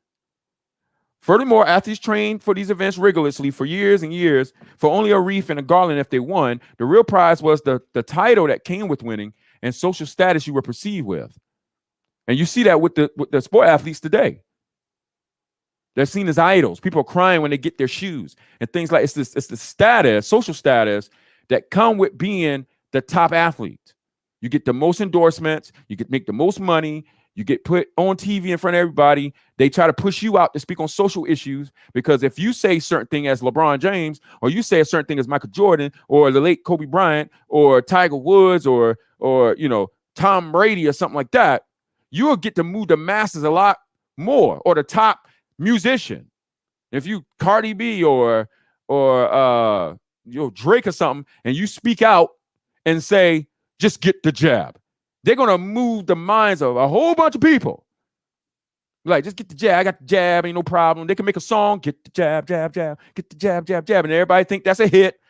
Furthermore, athletes trained for these events rigorously for years and years for only a wreath and a garland if they won. The real prize was the title that came with winning and social status you were perceived with. And you see that with the sport athletes today. They're seen as idols. People are crying when they get their shoes and things like it's the status, social status that come with being the top athlete. You get the most endorsements. You get make the most money. You get put on TV in front of everybody. They try to push you out to speak on social issues because if you say certain thing as LeBron James, or you say a certain thing as Michael Jordan, or the late Kobe Bryant, or Tiger Woods, or Tom Brady, or something like that, you will get to move the masses a lot more. Or the top musician, if you Cardi B or Drake or something, and you speak out and say, "Just get the jab." They're going to move the minds of a whole bunch of people. Like, just get the jab. I got the jab. Ain't no problem. They can make a song. Get the jab, jab, jab. Get the jab, jab, jab. And everybody think that's a hit.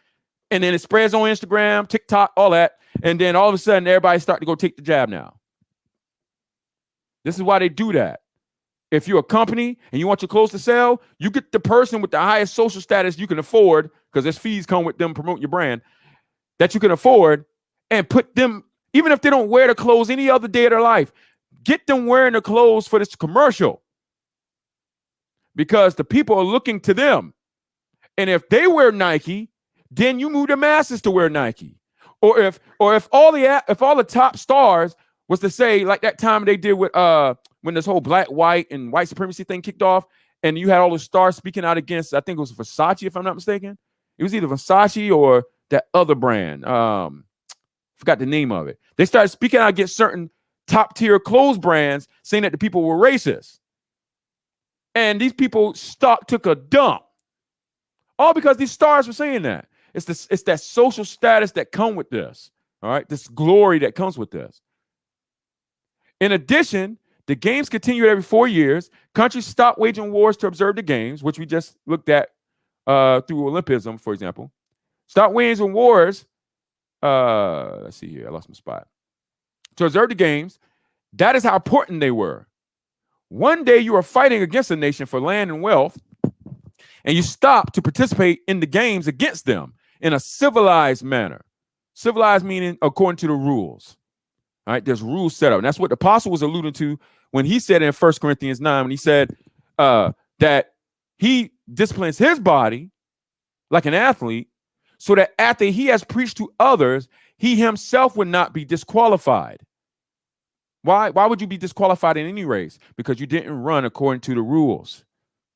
And then it spreads on Instagram, TikTok, all that. And then all of a sudden, everybody start to go take the jab now. This is why they do that. If you're a company and you want your clothes to sell, you get the person with the highest social status you can afford, because there's fees come with them promoting your brand, that you can afford, and put them, even if they don't wear the clothes any other day of their life, get them wearing the clothes for this commercial. Because the people are looking to them. And if they wear Nike, then you move the masses to wear Nike. Or if all the top stars was to say, like that time they did with when this whole black, white, and white supremacy thing kicked off, and you had all the stars speaking out against, I think it was Versace, if I'm not mistaken. It was either Versace or that other brand. Forgot the name of it. They started speaking out against certain top tier clothes brands, saying that the people were racist. And these people took a dump. All because these stars were saying that. It's that social status that comes with this. All right. This glory that comes with this. In addition, the games continued every 4 years. Countries stopped waging wars to observe the games, which we just looked at through Olympism, for example. Stop waging wars. Let's see here. I lost my spot. To observe the games, that is how important they were. One day you are fighting against a nation for land and wealth, and you stop to participate in the games against them in a civilized manner. Civilized meaning according to the rules. All right, there's rules set up. And that's what the apostle was alluding to when he said in 1 Corinthians 9, when he said that he disciplines his body like an athlete, so that after he has preached to others, he himself would not be disqualified. Why would you be disqualified in any race? Because you didn't run according to the rules.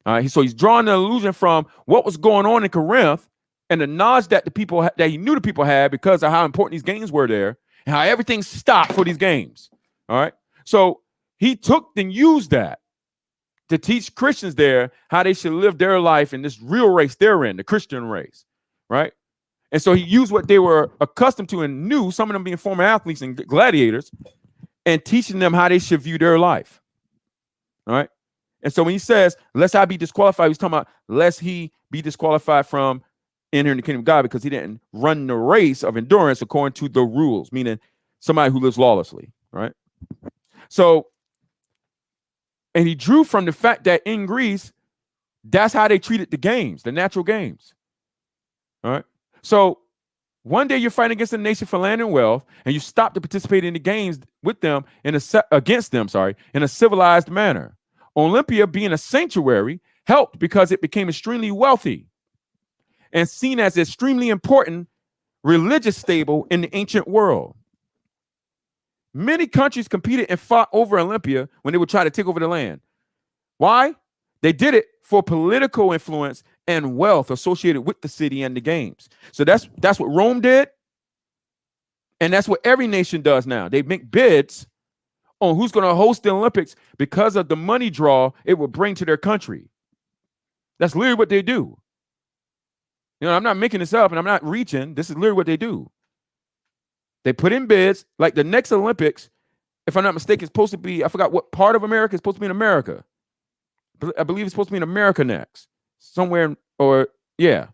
All right. So he's drawing the illusion from what was going on in Corinth and the knowledge that that he knew the people had because of how important these games were there and how everything stopped for these games. All right. So he took and used that to teach Christians there how they should live their life in this real race they're in, the Christian race. Right. And so he used what they were accustomed to and knew, some of them being former athletes and gladiators, and teaching them how they should view their life. All right. And so when he says, lest I be disqualified, he's talking about lest he be disqualified from entering the kingdom of God because he didn't run the race of endurance according to the rules, meaning somebody who lives lawlessly. Right. So, and he drew from the fact that in Greece, that's how they treated the games, the natural games. All right. So one day you're fighting against a nation for land and wealth, and you stop to participate in the games with them against them, in a civilized manner. Olympia, being a sanctuary, helped because it became extremely wealthy and seen as extremely important religious stable in the ancient world. Many countries competed and fought over Olympia when they would try to take over the land. Why? They did it for political influence and wealth associated with the city and the games. So that's what Rome did. And that's what every nation does now. They make bids on who's going to host the Olympics because of the money draw it will bring to their country. That's literally what they do. You know, I'm not making this up and I'm not reaching. This is literally what they do. They put in bids. Like the next Olympics, if I'm not mistaken, it's supposed to be, I forgot what part of America, it's supposed to be in America. I believe it's supposed to be in America next. Somewhere, or yeah.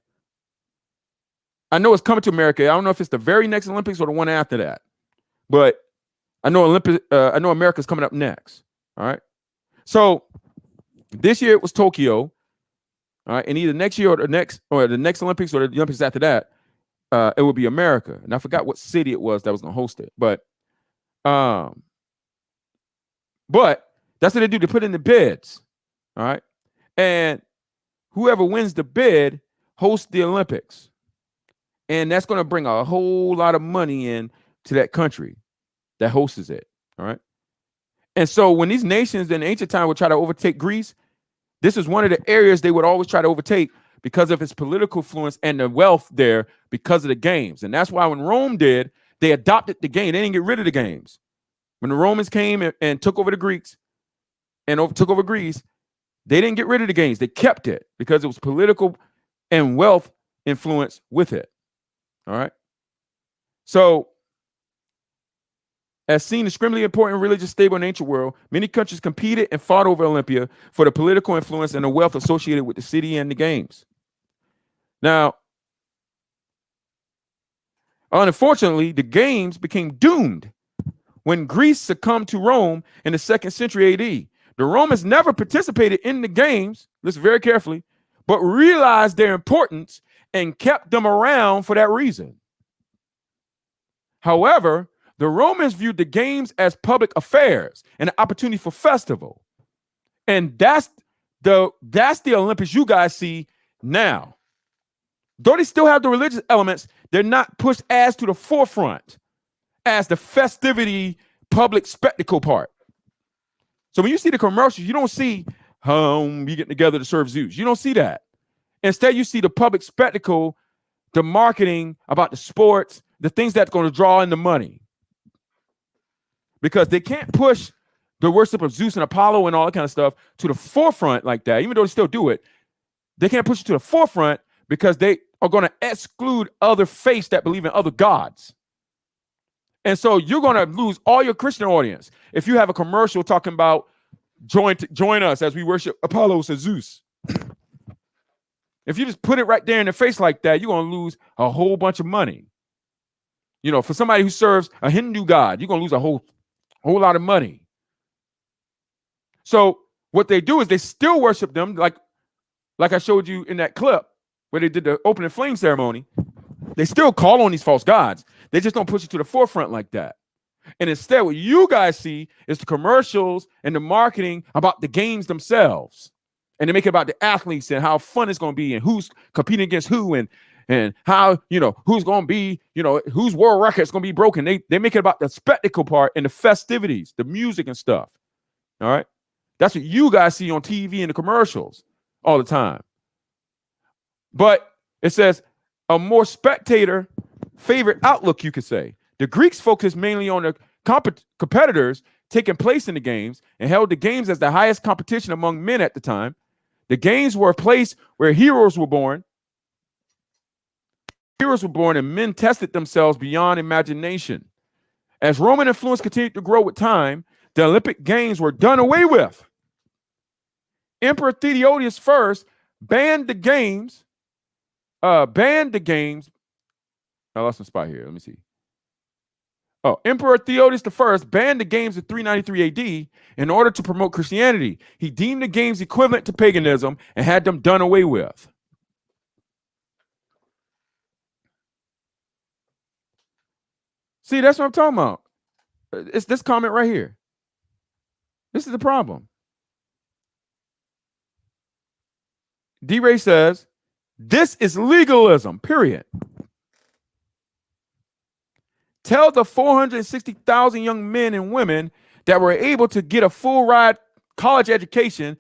I know it's coming to America. I don't know if it's the very next Olympics or the one after that. But I know America's coming up next. All right. So this year it was Tokyo. All right. And either next year or the next Olympics or the Olympics after that, it would be America. And I forgot what city it was that was going to host it. But that's what they do. They put in the bids. All right. And whoever wins the bid hosts the Olympics. And that's going to bring a whole lot of money in to that country that hosts it. All right. And so when these nations in ancient time would try to overtake Greece, this is one of the areas they would always try to overtake because of its political influence and the wealth there because of the games. And that's why when Rome did, they adopted the game. They didn't get rid of the games. When the Romans came and took over the Greeks and took over Greece, they didn't get rid of the games. They kept it because it was political and wealth influence with it. All right. So, as seen extremely important, religious, stable, and ancient world, many countries competed and fought over Olympia for the political influence and the wealth associated with the city and the games. Now, unfortunately, the games became doomed when Greece succumbed to Rome in the 2nd century AD. The Romans never participated in the games, listen very carefully, but realized their importance and kept them around for that reason. However, the Romans viewed the games as public affairs and an opportunity for festival. And that's the Olympics you guys see now. Though they still have the religious elements, they're not pushed as to the forefront as the festivity, public spectacle part. So when you see the commercials, you don't see you getting together to serve Zeus. You don't see that. Instead, you see the public spectacle, the marketing about the sports, the things that's going to draw in the money. Because they can't push the worship of Zeus and Apollo and all that kind of stuff to the forefront like that, even though they still do it. They can't push it to the forefront because they are going to exclude other faiths that believe in other gods. And so you're going to lose all your Christian audience if you have a commercial talking about join us as we worship Apollo and Zeus. If you just put it right there in the face like that, you're going to lose a whole bunch of money. You know, for somebody who serves a Hindu god, you're going to lose a whole lot of money. So what they do is they still worship them like I showed you in that clip where they did the opening flame ceremony. They still call on these false gods. They just don't push it to the forefront like that. And instead, what you guys see is the commercials and the marketing about the games themselves. And they make it about the athletes and how fun it's going to be and who's competing against who and how, who's going to be, whose world record is going to be broken. They make it about the spectacle part and the festivities, the music and stuff. All right. That's what you guys see on TV and the commercials all the time. But it says a more spectator favorite outlook, you could say. The Greeks focused mainly on the competitors taking place in the games and held the games as the highest competition among men at the time. The games were a place where heroes were born. Heroes were born and men tested themselves beyond imagination. As Roman influence continued to grow with time, the Olympic Games were done away with. Emperor Theodosius I banned the games. I lost my spot here. Let me see. Emperor Theodosius I banned the games in 393 AD in order to promote Christianity. He deemed the games equivalent to paganism and had them done away with. See, that's what I'm talking about. It's this comment right here. This is the problem. D-Ray says, this is legalism, period. Tell the 460,000 young men and women that were able to get a full ride college education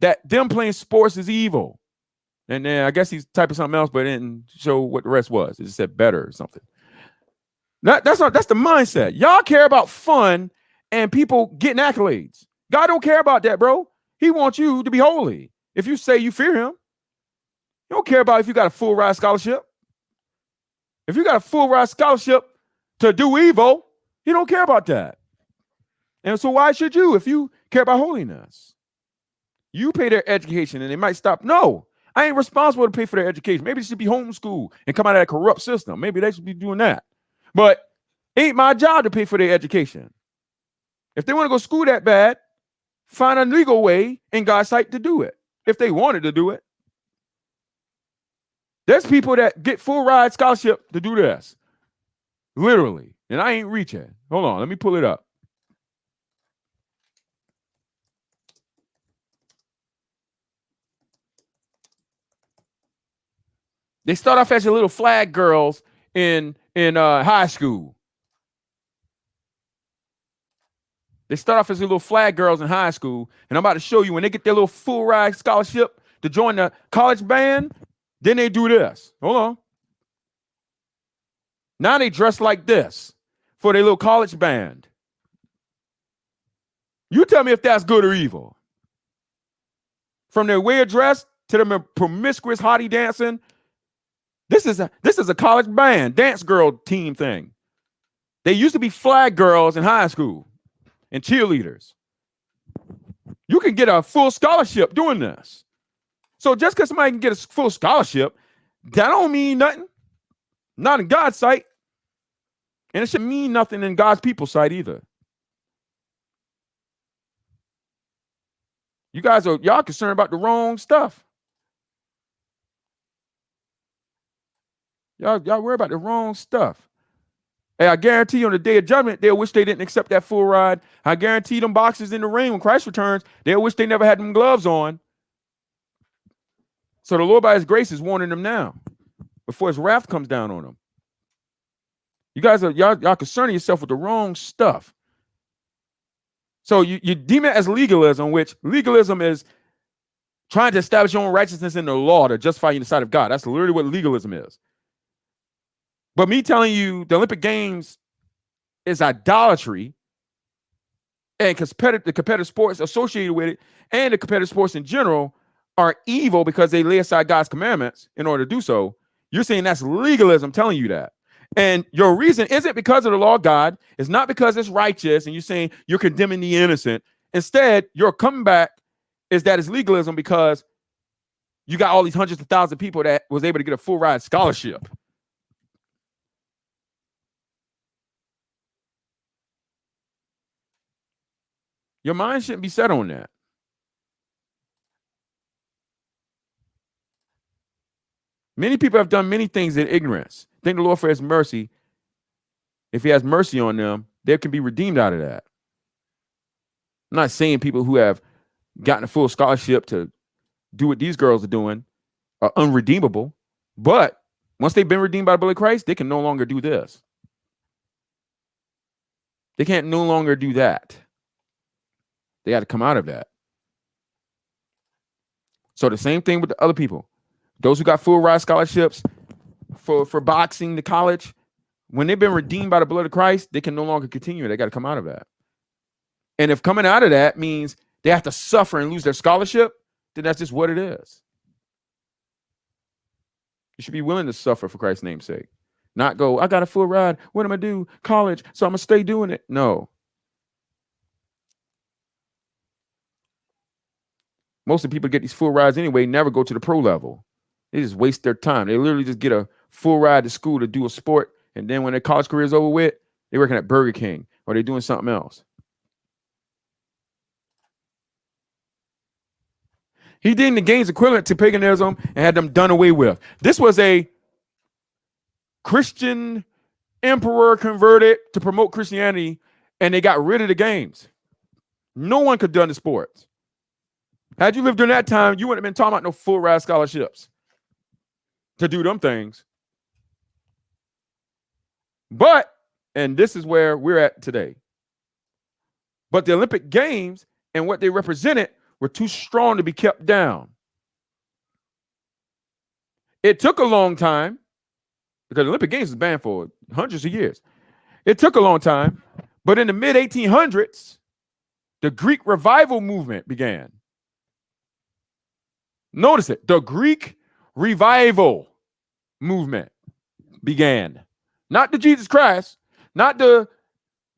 that them playing sports is evil. And then I guess he's typing something else, but didn't show what the rest was. It just said better or something. That's the mindset. Y'all care about fun and people getting accolades. God don't care about that, bro. He wants you to be holy. If you say you fear him, you don't care about if you got a full ride scholarship. If you got a full ride scholarship to do evil. He don't care about that. And so why should you if you care about holiness? You pay their education and they might stop. No, I ain't responsible to pay for their education. Maybe they should be homeschooled and come out of that corrupt system. Maybe they should be doing that. But it ain't my job to pay for their education. If they want to go to school that bad, find a legal way in God's sight to do it. If they wanted to do it. There's people that get full ride scholarship to do this. Literally. And I ain't reaching. Hold on. Let me pull it up. They start off as your little flag girls in high school. They start off as your little flag girls in high school. And I'm about to show you when they get their little full ride scholarship to join the college band, then they do this. Hold on. Now they dress like this for their little college band. You tell me if that's good or evil. From their weird dress to their promiscuous hottie dancing. This is a college band, dance girl team thing. They used to be flag girls in high school and cheerleaders. You can get a full scholarship doing this. So just because somebody can get a full scholarship, that don't mean nothing. Not in God's sight. And it should mean nothing in God's people's sight either. Y'all concerned about the wrong stuff. Y'all worry about the wrong stuff. Hey, I guarantee you on the day of judgment, they'll wish they didn't accept that full ride. I guarantee them boxes in the ring when Christ returns, they'll wish they never had them gloves on. So the Lord by his grace is warning them now before his wrath comes down on them. You guys y'all concerning yourself with the wrong stuff. So you deem it as legalism, which legalism is trying to establish your own righteousness in the law to justify you in the sight of God. That's literally what legalism is. But me telling you the Olympic Games is idolatry, and the competitive sports associated with it and the competitive sports in general are evil because they lay aside God's commandments in order to do so. You're saying that's legalism telling you that. And your reason isn't because of the law of God. It's not because it's righteous and you're saying you're condemning the innocent. Instead, your comeback is that it's legalism because you got all these hundreds of thousands of people that was able to get a full ride scholarship. Your mind shouldn't be set on that. Many people have done many things in ignorance. Thank the Lord for his mercy. If he has mercy on them, they can be redeemed out of that. I'm not saying people who have gotten a full scholarship to do what these girls are doing are unredeemable, but once they've been redeemed by the blood of Christ, they can no longer do this. They can't no longer do that. They got to come out of that. So the same thing with the other people. Those who got full ride scholarships for boxing to college, when they've been redeemed by the blood of Christ, they can no longer continue. They got to come out of that. And if coming out of that means they have to suffer and lose their scholarship, then that's just what it is. You should be willing to suffer for Christ's name's sake. Not go, I got a full ride. What am I do? College, so I'm going to stay doing it. No. Most of the people get these full rides anyway, never go to the pro level. They just waste their time. They literally just get a full ride to school to do a sport. And then when their college career is over with, they're working at Burger King or they're doing something else. He deemed the games equivalent to paganism and had them done away with. This was a Christian emperor converted to promote Christianity, and they got rid of the games. No one could have done the sports. Had you lived during that time, you wouldn't have been talking about no full ride scholarships to do them things. But, and this is where we're at today. But the Olympic Games and what they represented were too strong to be kept down. It took a long time because the Olympic Games was banned for hundreds of years. It took a long time, but in the mid-1800s, the Greek revival movement began. Notice it. The Greek revival movement began. Not the Jesus Christ. Not the,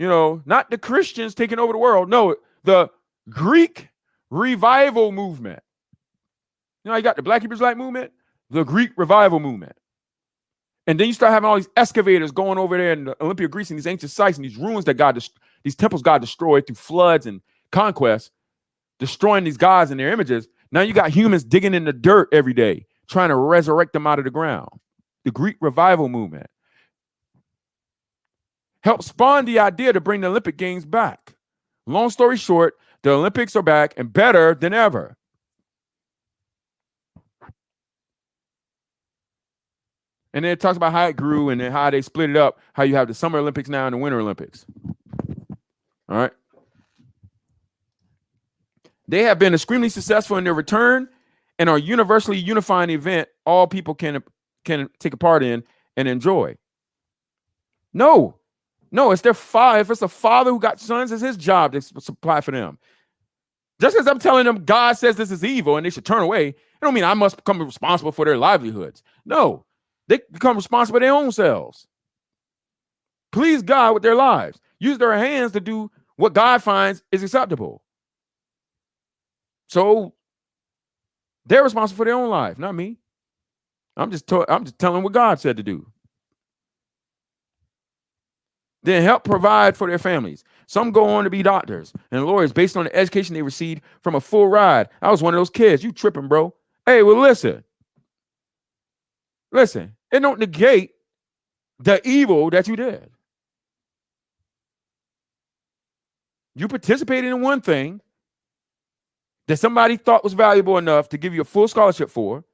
not the Christians taking over the world. No, the Greek revival movement. You got the Black Hebrew Israelite movement, the Greek revival movement. And then you start having all these excavators going over there in the Olympia, Greece, and these ancient sites and these ruins that these temples God destroyed through floods and conquest, destroying these gods and their images. Now you got humans digging in the dirt every day, trying to resurrect them out of the ground. The Greek revival movement helped spawn the idea to bring the Olympic Games back. Long story short, the Olympics are back and better than ever. And then it talks about how it grew and then how they split it up, how you have the Summer Olympics now and the Winter Olympics. All right. They have been extremely successful in their return and are universally unifying event all people can take a part in and enjoy. No, it's their father. If it's a father who got sons, it's his job to supply for them. Just as I'm telling them God says this is evil and they should turn away, it don't mean I must become responsible for their livelihoods. No. They become responsible for their own selves. Please God with their lives. Use their hands to do what God finds is acceptable. So they're responsible for their own life, not me. I'm just telling what God said to do. Then help provide for their families. Some go on to be doctors and lawyers based on the education they received from a full ride. I was one of those kids. You tripping, bro. Hey, well, listen, it don't negate the evil that you did. You participated in one thing that somebody thought was valuable enough to give you a full scholarship for,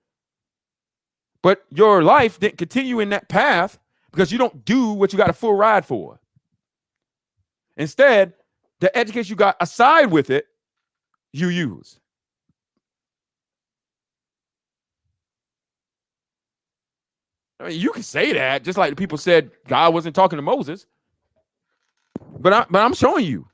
but your life didn't continue in that path because you don't do what you got a full ride for. Instead, the education you got aside with it, you use. I mean, you can say that, just like the people said God wasn't talking to Moses. But I'm showing you.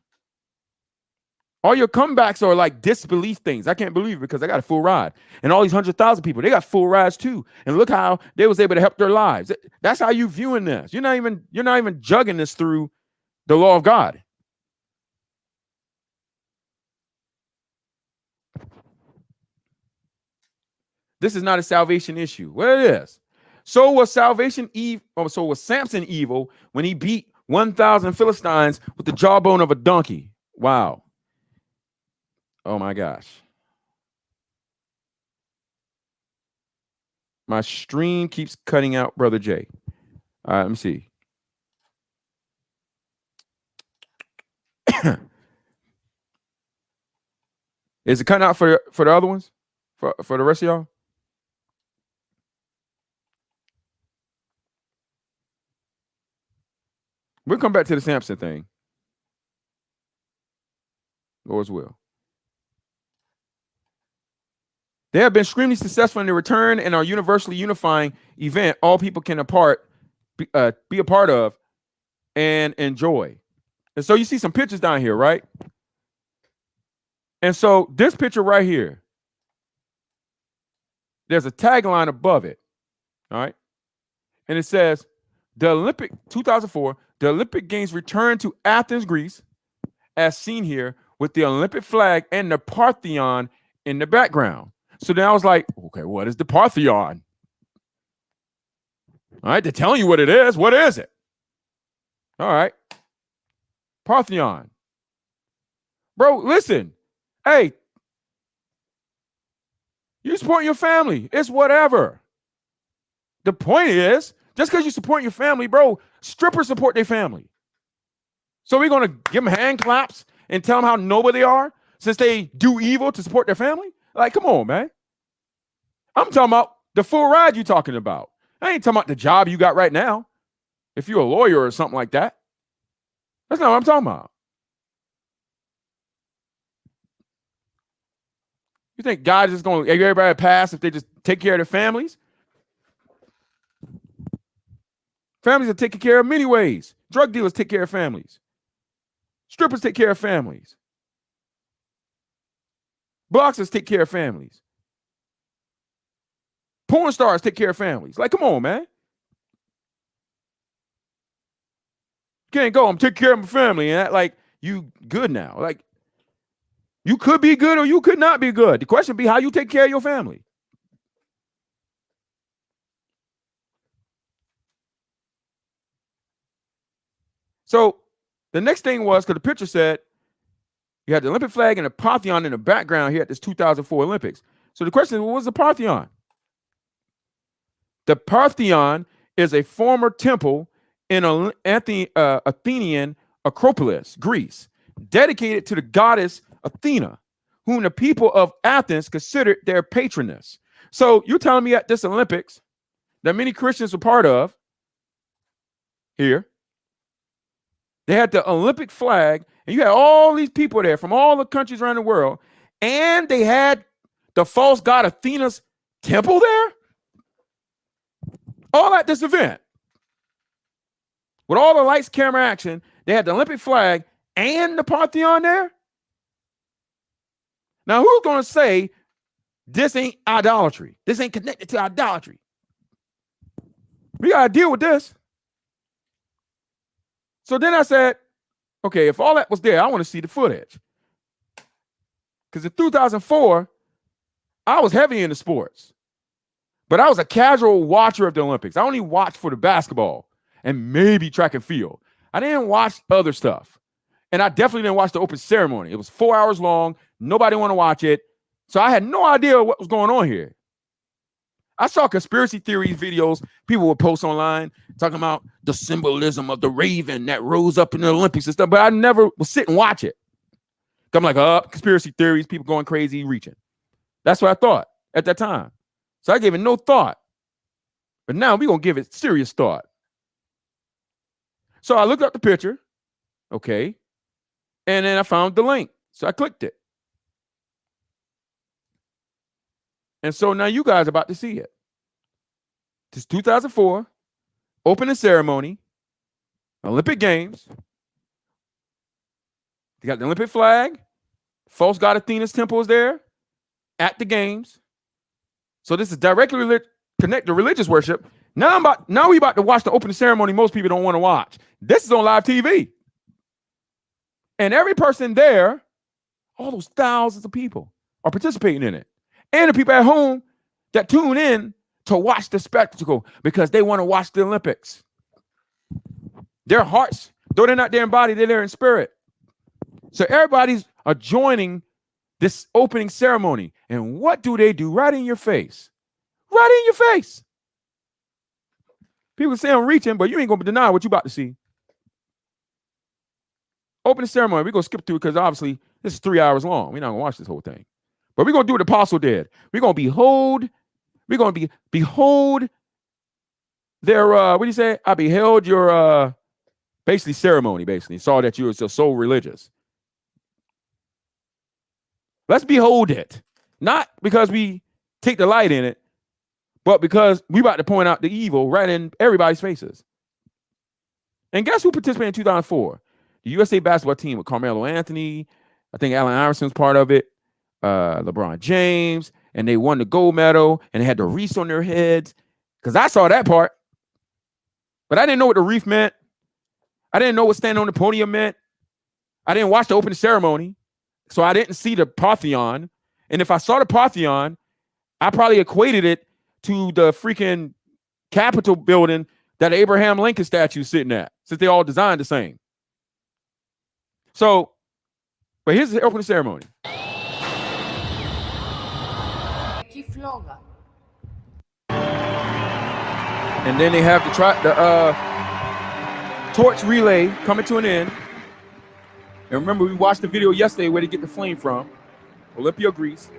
All your comebacks are like disbelief things. I can't believe it because I got a full ride. And all these 100,000 people, they got full rides too. And look how they was able to help their lives. That's how you viewing this. You're not even jugging this through the law of God. This is not a salvation issue. Well, it is. So was Samson evil when he beat 1,000 Philistines with the jawbone of a donkey. Wow. Oh my gosh. My stream keeps cutting out, Brother Jay. All right, let me see. Is it cutting out for the other ones? For the rest of y'all? We'll come back to the Samson thing. Lord's will. They have been extremely successful in their return and are universally unifying event all people can be a part of and enjoy. And so you see some pictures down here, right? And so this picture right here, there's a tagline above it, all right? And it says, the Olympic 2004, the Olympic Games return to Athens, Greece, as seen here with the Olympic flag and the Parthenon in the background. So then I was like, okay, what is the Parthenon? All right, they're telling you what it is. What is it? All right. Parthenon. Bro, listen. Hey, you support your family. It's whatever. The point is, just because you support your family, bro, strippers support their family. So we're going to give them hand claps and tell them how noble they are since they do evil to support their family? Like, come on, man. I'm talking about the full ride you're talking about. I ain't talking about the job you got right now. If you're a lawyer or something like that. That's not what I'm talking about. You think God is going to give everybody a pass if they just take care of their families? Families are taken care of many ways. Drug dealers take care of families. Strippers take care of families. Boxers take care of families. Porn stars take care of families. Like, come on, man. can't go. I'm taking care of my family. And that, like, you good now. Like, you could be good or you could not be good. The question be how you take care of your family. So the next thing was, because the picture said you had the Olympic flag and the Parthenon in the background here at this 2004 Olympics. So the question is, what was the Parthenon? The Parthenon is a former temple in Athenian Acropolis, Greece, dedicated to the goddess Athena, whom the people of Athens considered their patroness. So you're telling me at this Olympics that many Christians were part of here, they had the Olympic flag, and you had all these people there from all the countries around the world, and they had the false god Athena's temple there? All at this event. With all the lights, camera, action, they had the Olympic flag and the Parthenon there? Now, who's going to say this ain't idolatry? This ain't connected to idolatry. We got to deal with this. So then I said, okay, if all that was there, I want to see the footage. Because in 2004, I was heavy into sports. But I was a casual watcher of the Olympics. I only watched for the basketball and maybe track and field. I didn't watch other stuff. And I definitely didn't watch the open ceremony. It was 4 hours long. Nobody wanted to watch it. So I had no idea what was going on here. I saw conspiracy theories videos people would post online talking about the symbolism of the raven that rose up in the Olympics and stuff, but I never would sit and watch it. I'm like, conspiracy theories, people going crazy, reaching. That's what I thought at that time. So I gave it no thought. But now we're going to give it serious thought. So I looked up the picture. Okay. And then I found the link. So I clicked it. And so now you guys are about to see it. This 2004 opening ceremony, Olympic Games. They got the Olympic flag. False god Athena's temple is there at the games. So this is directly connected to religious worship. Now we about to watch the opening ceremony most people don't want to watch. This is on live TV. And every person there, all those thousands of people are participating in it. And the people at home that tune in to watch the spectacle because they want to watch the Olympics. Their hearts, though they're not there in body, they're there in spirit. So everybody's joining this opening ceremony. And what do? Right in your face. Right in your face. People say I'm reaching, but you ain't going to deny what you about to see. Opening ceremony, we're going to skip through because obviously this is 3 hours long. We're not going to watch this whole thing. But we're going to do what the apostle did. We're going to behold their, what do you say? I beheld your, basically ceremony, basically. Saw that you were so religious. Let's behold it. Not because we take delight in it, but because we about to point out the evil right in everybody's faces. And guess who participated in 2004? The USA basketball team with Carmelo Anthony. I think Allen Iverson's part of it. LeBron James. And they won the gold medal. And they had the wreaths on their heads. Because I saw that part. But I didn't know what the wreath meant. I didn't know what standing on the podium meant. I didn't watch the opening ceremony. So I didn't see the Parthenon. And if I saw the Parthenon, I probably equated it to the freaking Capitol building that Abraham Lincoln statue is sitting at, since they all designed the same. So, but here's the opening ceremony. And then they have the torch relay coming to an end. And remember, we watched the video yesterday where they get the flame from. Olympia, Greece.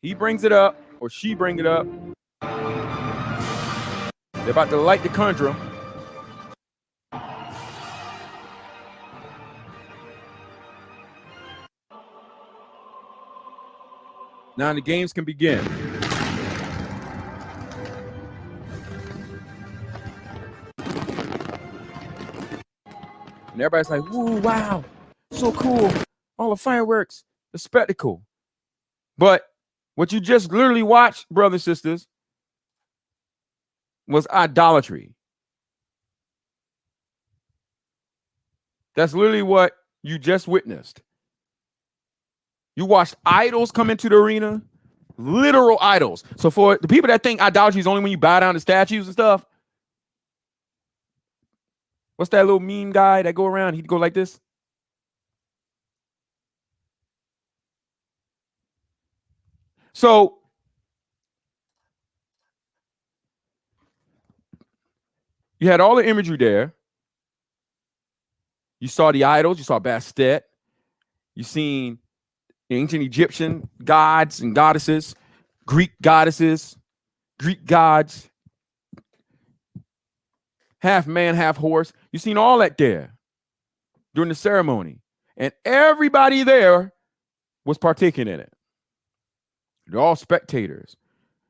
He brings it up, or she brings it up. They're about to light the conjurum. Now the games can begin. And everybody's like, woo, wow, so cool. All the fireworks, the spectacle. But what you just literally watched, brothers and sisters, was idolatry. That's literally what you just witnessed. You watched idols come into the arena, literal idols. So for the people that think idolatry is only when you bow down to statues and stuff, what's that little meme guy that go around? He'd go like this. So you had all the imagery there. You saw the idols. You saw Bastet. You seen ancient Egyptian gods and goddesses, Greek goddesses, Greek gods, half man, half horse. You seen all that there during the ceremony. And everybody there was partaking in it. They're all spectators.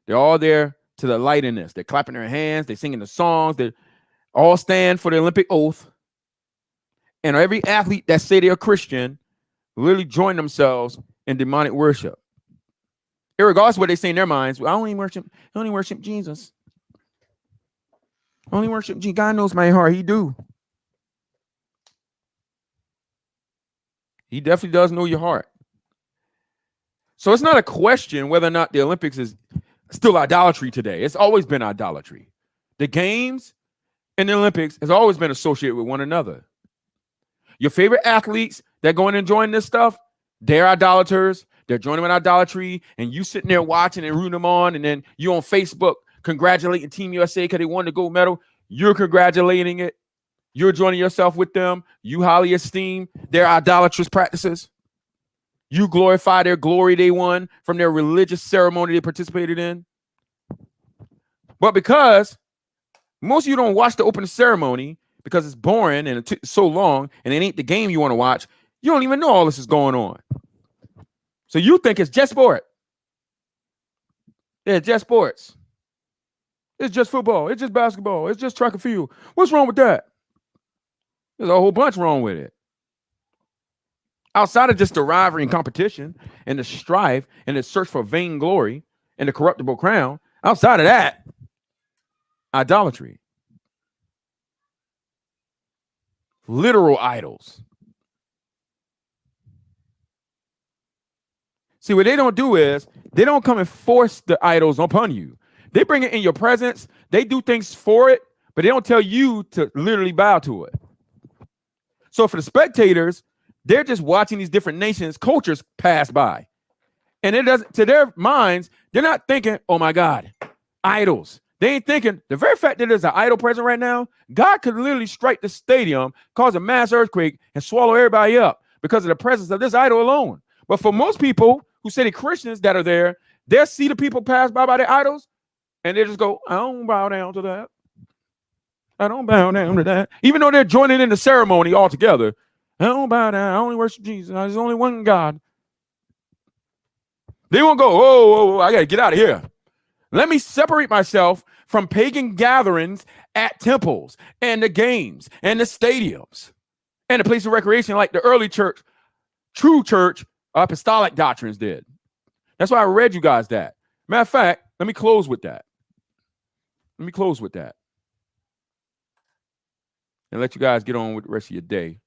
They're all there to the light in this. They're clapping their hands. They're singing the songs. They all stand for the Olympic oath. And every athlete that say they're Christian literally join themselves in demonic worship. Irregardless of what they say in their minds, well, I only worship Jesus. I only worship Jesus. God knows my heart. He do. He definitely does know your heart. So it's not a question whether or not the Olympics is still idolatry today. It's always been idolatry. The games and the Olympics has always been associated with one another. Your favorite athletes that go in and join this stuff, they're idolaters. They're joining in idolatry, and you sitting there watching and rooting them on, and then you on Facebook congratulating Team USA because they won the gold medal. You're congratulating it. You're joining yourself with them. You highly esteem their idolatrous practices. You glorify their glory they won from their religious ceremony they participated in. But because most of you don't watch the opening ceremony because it's boring and it's so long and it ain't the game you want to watch, you don't even know all this is going on. So you think it's just sport. Yeah, just sports. It's just football. It's just basketball. It's just track and field. What's wrong with that? There's a whole bunch wrong with it. Outside of just the rivalry and competition and the strife and the search for vainglory and the corruptible crown, outside of that, idolatry. Literal idols. See, what they don't do is they don't come and force the idols upon you. They bring it in your presence. They do things for it, but they don't tell you to literally bow to it. So for the spectators, they're just watching these different nations, cultures pass by. And it doesn't, to their minds, they're not thinking, oh my God, idols. They ain't thinking, the very fact that there's an idol present right now, God could literally strike the stadium, cause a mass earthquake, and swallow everybody up because of the presence of this idol alone. But for most people who say the Christians that are there, they'll see the people pass by their idols, and they just go, I don't bow down to that. I don't bow down to that. Even though they're joining in the ceremony altogether, I don't bow down. I only worship Jesus. There's only one God. They won't go, oh, I got to get out of here. Let me separate myself from pagan gatherings at temples and the games and the stadiums and the place of recreation like the early church, true church, apostolic doctrines did. That's why I read you guys that. Matter of fact, let me close with that. And let you guys get on with the rest of your day.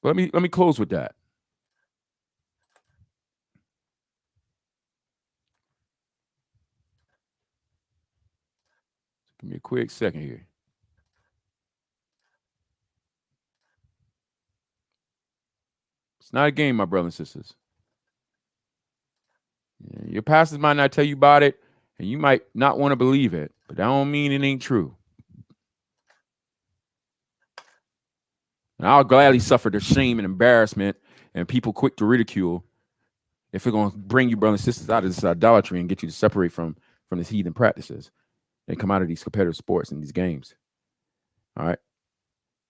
But let me close with that. Give me a quick second here. It's not a game, my brothers and sisters. Yeah, your pastors might not tell you about it, and you might not want to believe it, but that don't mean it ain't true. And I'll gladly suffer the shame and embarrassment and people quick to ridicule if we're going to bring you, brothers and sisters, out of this idolatry and get you to separate from these heathen practices and come out of these competitive sports and these games. All right.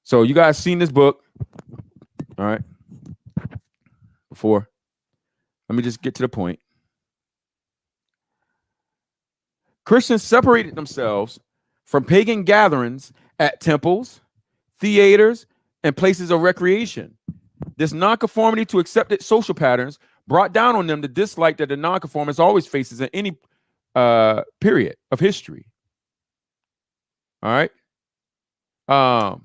So you guys seen this book. All right. Before, let me just get to the point. Christians separated themselves from pagan gatherings at temples, theaters, and places of recreation. This nonconformity to accepted social patterns brought down on them the dislike that the nonconformist always faces in any period of history. All right. Let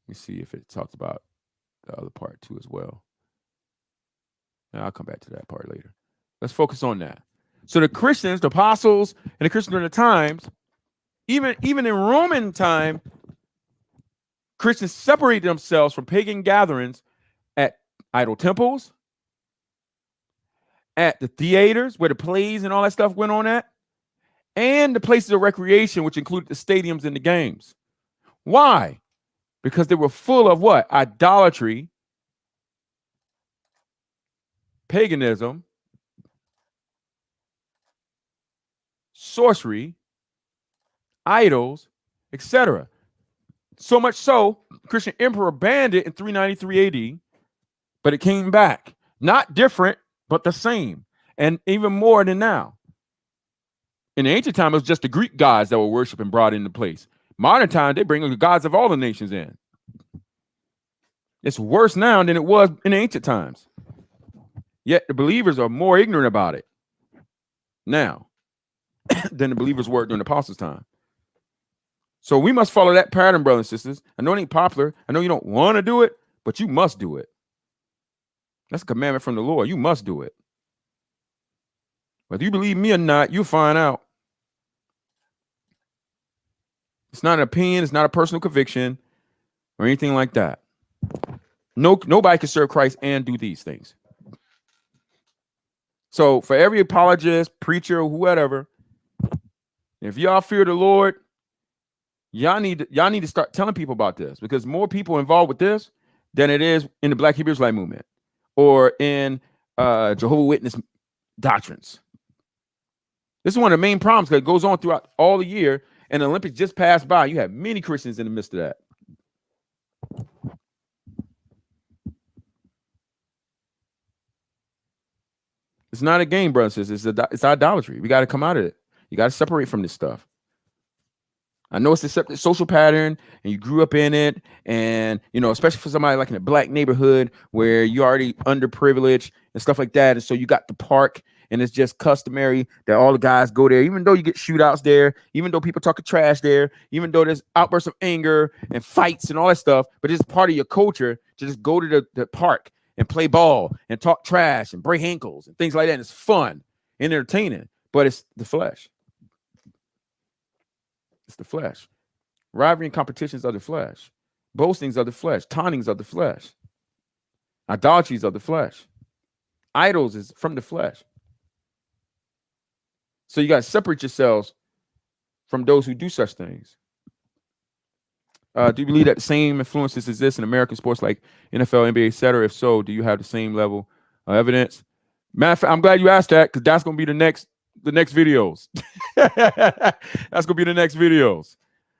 me see if it talks about the other part too as well. And I'll come back to that part later. Let's focus on that. So the Christians, the apostles, and the Christians during the times, even in Roman time, Christians separated themselves from pagan gatherings at idol temples, at the theaters where the plays and all that stuff went on at, and the places of recreation, which included the stadiums and the games. Why? Because they were full of what? Idolatry, paganism, sorcery, idols, etc. So much so, Christian emperor banned it in 393 AD, but it came back. Not different, but the same. And even more than now. In the ancient time, it was just the Greek gods that were worshipped and brought into place. Modern time, they bring the gods of all the nations in. It's worse now than it was in ancient times. Yet the believers are more ignorant about it now than the believers were during the apostles' time. So we must follow that pattern, brothers and sisters. I know it ain't popular. I know you don't want to do it, but you must do it. That's a commandment from the Lord. You must do it. Whether you believe me or not, you'll find out. It's not an opinion. It's not a personal conviction or anything like that. Nobody can serve Christ and do these things. So for every apologist, preacher, or whatever, if y'all fear the Lord, y'all need to start telling people about this, because more people involved with this than it is in the Black Hebrew Israelite movement or in Jehovah's Witness doctrines. This is one of the main problems, because it goes on throughout all the year, and the Olympics just passed by. You have many Christians in the midst of that. It's not a game, brothers and sisters. It's idolatry. We got to come out of it. You got to separate from this stuff. I know it's a social pattern, and you grew up in it, and especially for somebody like in a Black neighborhood where you're already underprivileged and stuff like that, and so you got the park, and it's just customary that all the guys go there, even though you get shootouts there, even though people talking trash there, even though there's outbursts of anger and fights and all that stuff, but it's part of your culture to just go to the park and play ball and talk trash and break ankles and things like that. And it's fun and entertaining, but it's the flesh. It's the flesh. Rivalry and competitions of the flesh. Boastings of the flesh. Tauntings of the flesh. Idolatries of the flesh. Idols is from the flesh. So you got to separate yourselves from those who do such things. Do you believe that the same influences exist in American sports like NFL, NBA, etc.? If so, do you have the same level of evidence? Matter of fact, I'm glad you asked that, because that's going to be the next videos. That's going to be the next videos.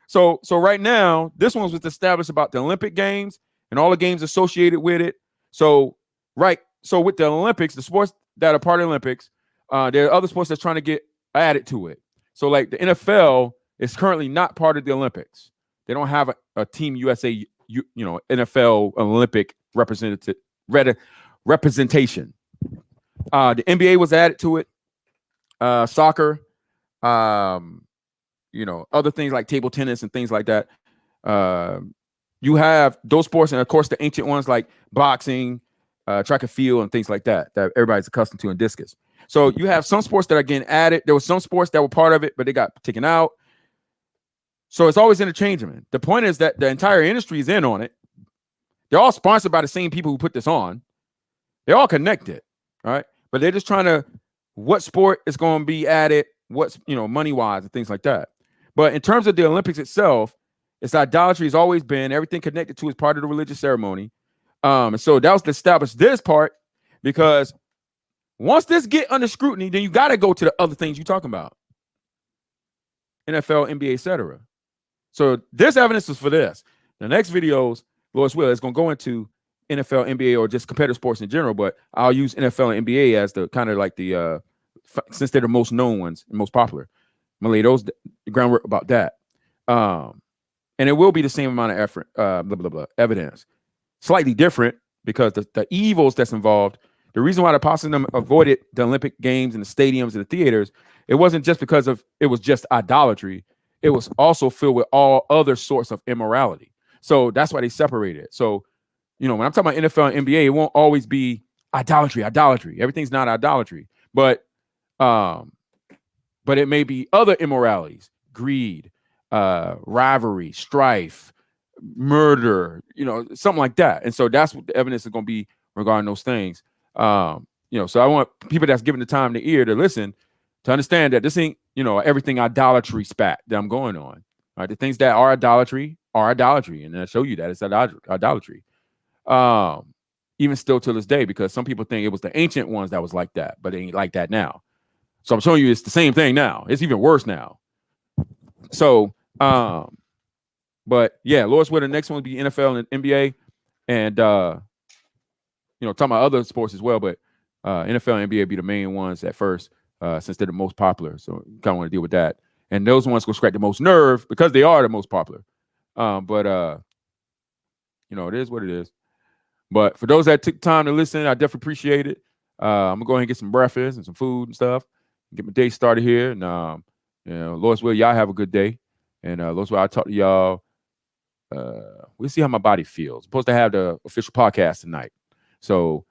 So right now, this one was established about the Olympic Games and all the games associated with it. So with the Olympics, the sports that are part of the Olympics, there are other sports that's trying to get added to it. So like the NFL is currently not part of the Olympics. They don't have a Team USA, NFL Olympic representation. The NBA was added to it. Soccer, other things like table tennis and things like that. You have those sports, and of course the ancient ones like boxing, track and field, and things like that everybody's accustomed to, and discus. So you have some sports that are getting added. There were some sports that were part of it, but they got taken out. So it's always interchangeable. The point is that the entire industry is in on it. They're all sponsored by the same people who put this on. They're all connected, all right? But they're just trying to, what sport is going to be added, what's, money-wise and things like that. But in terms of the Olympics itself, it's idolatry has always been. Everything connected to is part of the religious ceremony. And so that was to establish this part, because once this get under scrutiny, then you got to go to the other things you're talking about. NFL, NBA, etc. So this evidence is for this. The next videos, Lord's will, is going to go into NFL, NBA, or just competitive sports in general, but I'll use NFL and NBA as the kind of like the, since they're the most known ones and most popular. I'm going to lay the groundwork about that. And it will be the same amount of effort, evidence. Slightly different, because the evils that's involved The reason why the apostles and them avoided the Olympic Games and the stadiums and the theaters, it wasn't just because of it was just idolatry. It was also filled with all other sorts of immorality. So that's why they separated. So, when I'm talking about NFL and NBA, it won't always be idolatry. Everything's not idolatry, but it may be other immoralities, greed, rivalry, strife, murder, something like that. And so that's what the evidence is going to be regarding those things. So I want people that's given the time, the ear to listen, to understand that this ain't, everything idolatry spat that I'm going on. All right, the things that are idolatry, and I show you that it's idolatry. Even still to this day, because some people think it was the ancient ones that was like that, but it ain't like that now. So I'm showing you it's the same thing now. It's even worse now. So, but yeah, Lord's will, the next one will be NFL and NBA, and talking about other sports as well, but NFL and NBA be the main ones at first, since they're the most popular. So kind of want to deal with that. And those ones will scratch the most nerve because they are the most popular. But it is what it is. But for those that took time to listen, I definitely appreciate it. I'm gonna go ahead and get some breakfast and some food and stuff, and get my day started here. And Lord's will, y'all have a good day. And Lord's will, I'll talk to y'all. We'll see how my body feels. I'm supposed to have the official podcast tonight. So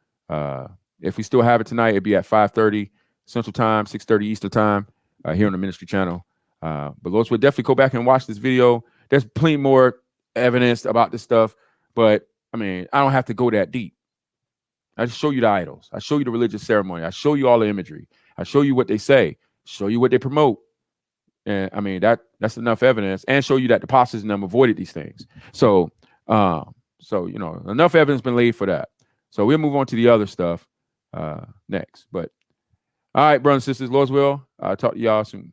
if we still have it tonight, it'll be at 5:30 Central Time, 6:30 Eastern Time, here on the ministry channel. But Lord's will, definitely go back and watch this video. There's plenty more evidence about this stuff, but I don't have to go that deep. I just show you the idols. I show you the religious ceremony. I show you all the imagery. I show you what they say, show you what they promote. And that's enough evidence, and show you that the apostles and them avoided these things. So, enough evidence been laid for that. So we'll move on to the other stuff next. But all right, brothers and sisters, Lord's will, I'll talk to y'all soon.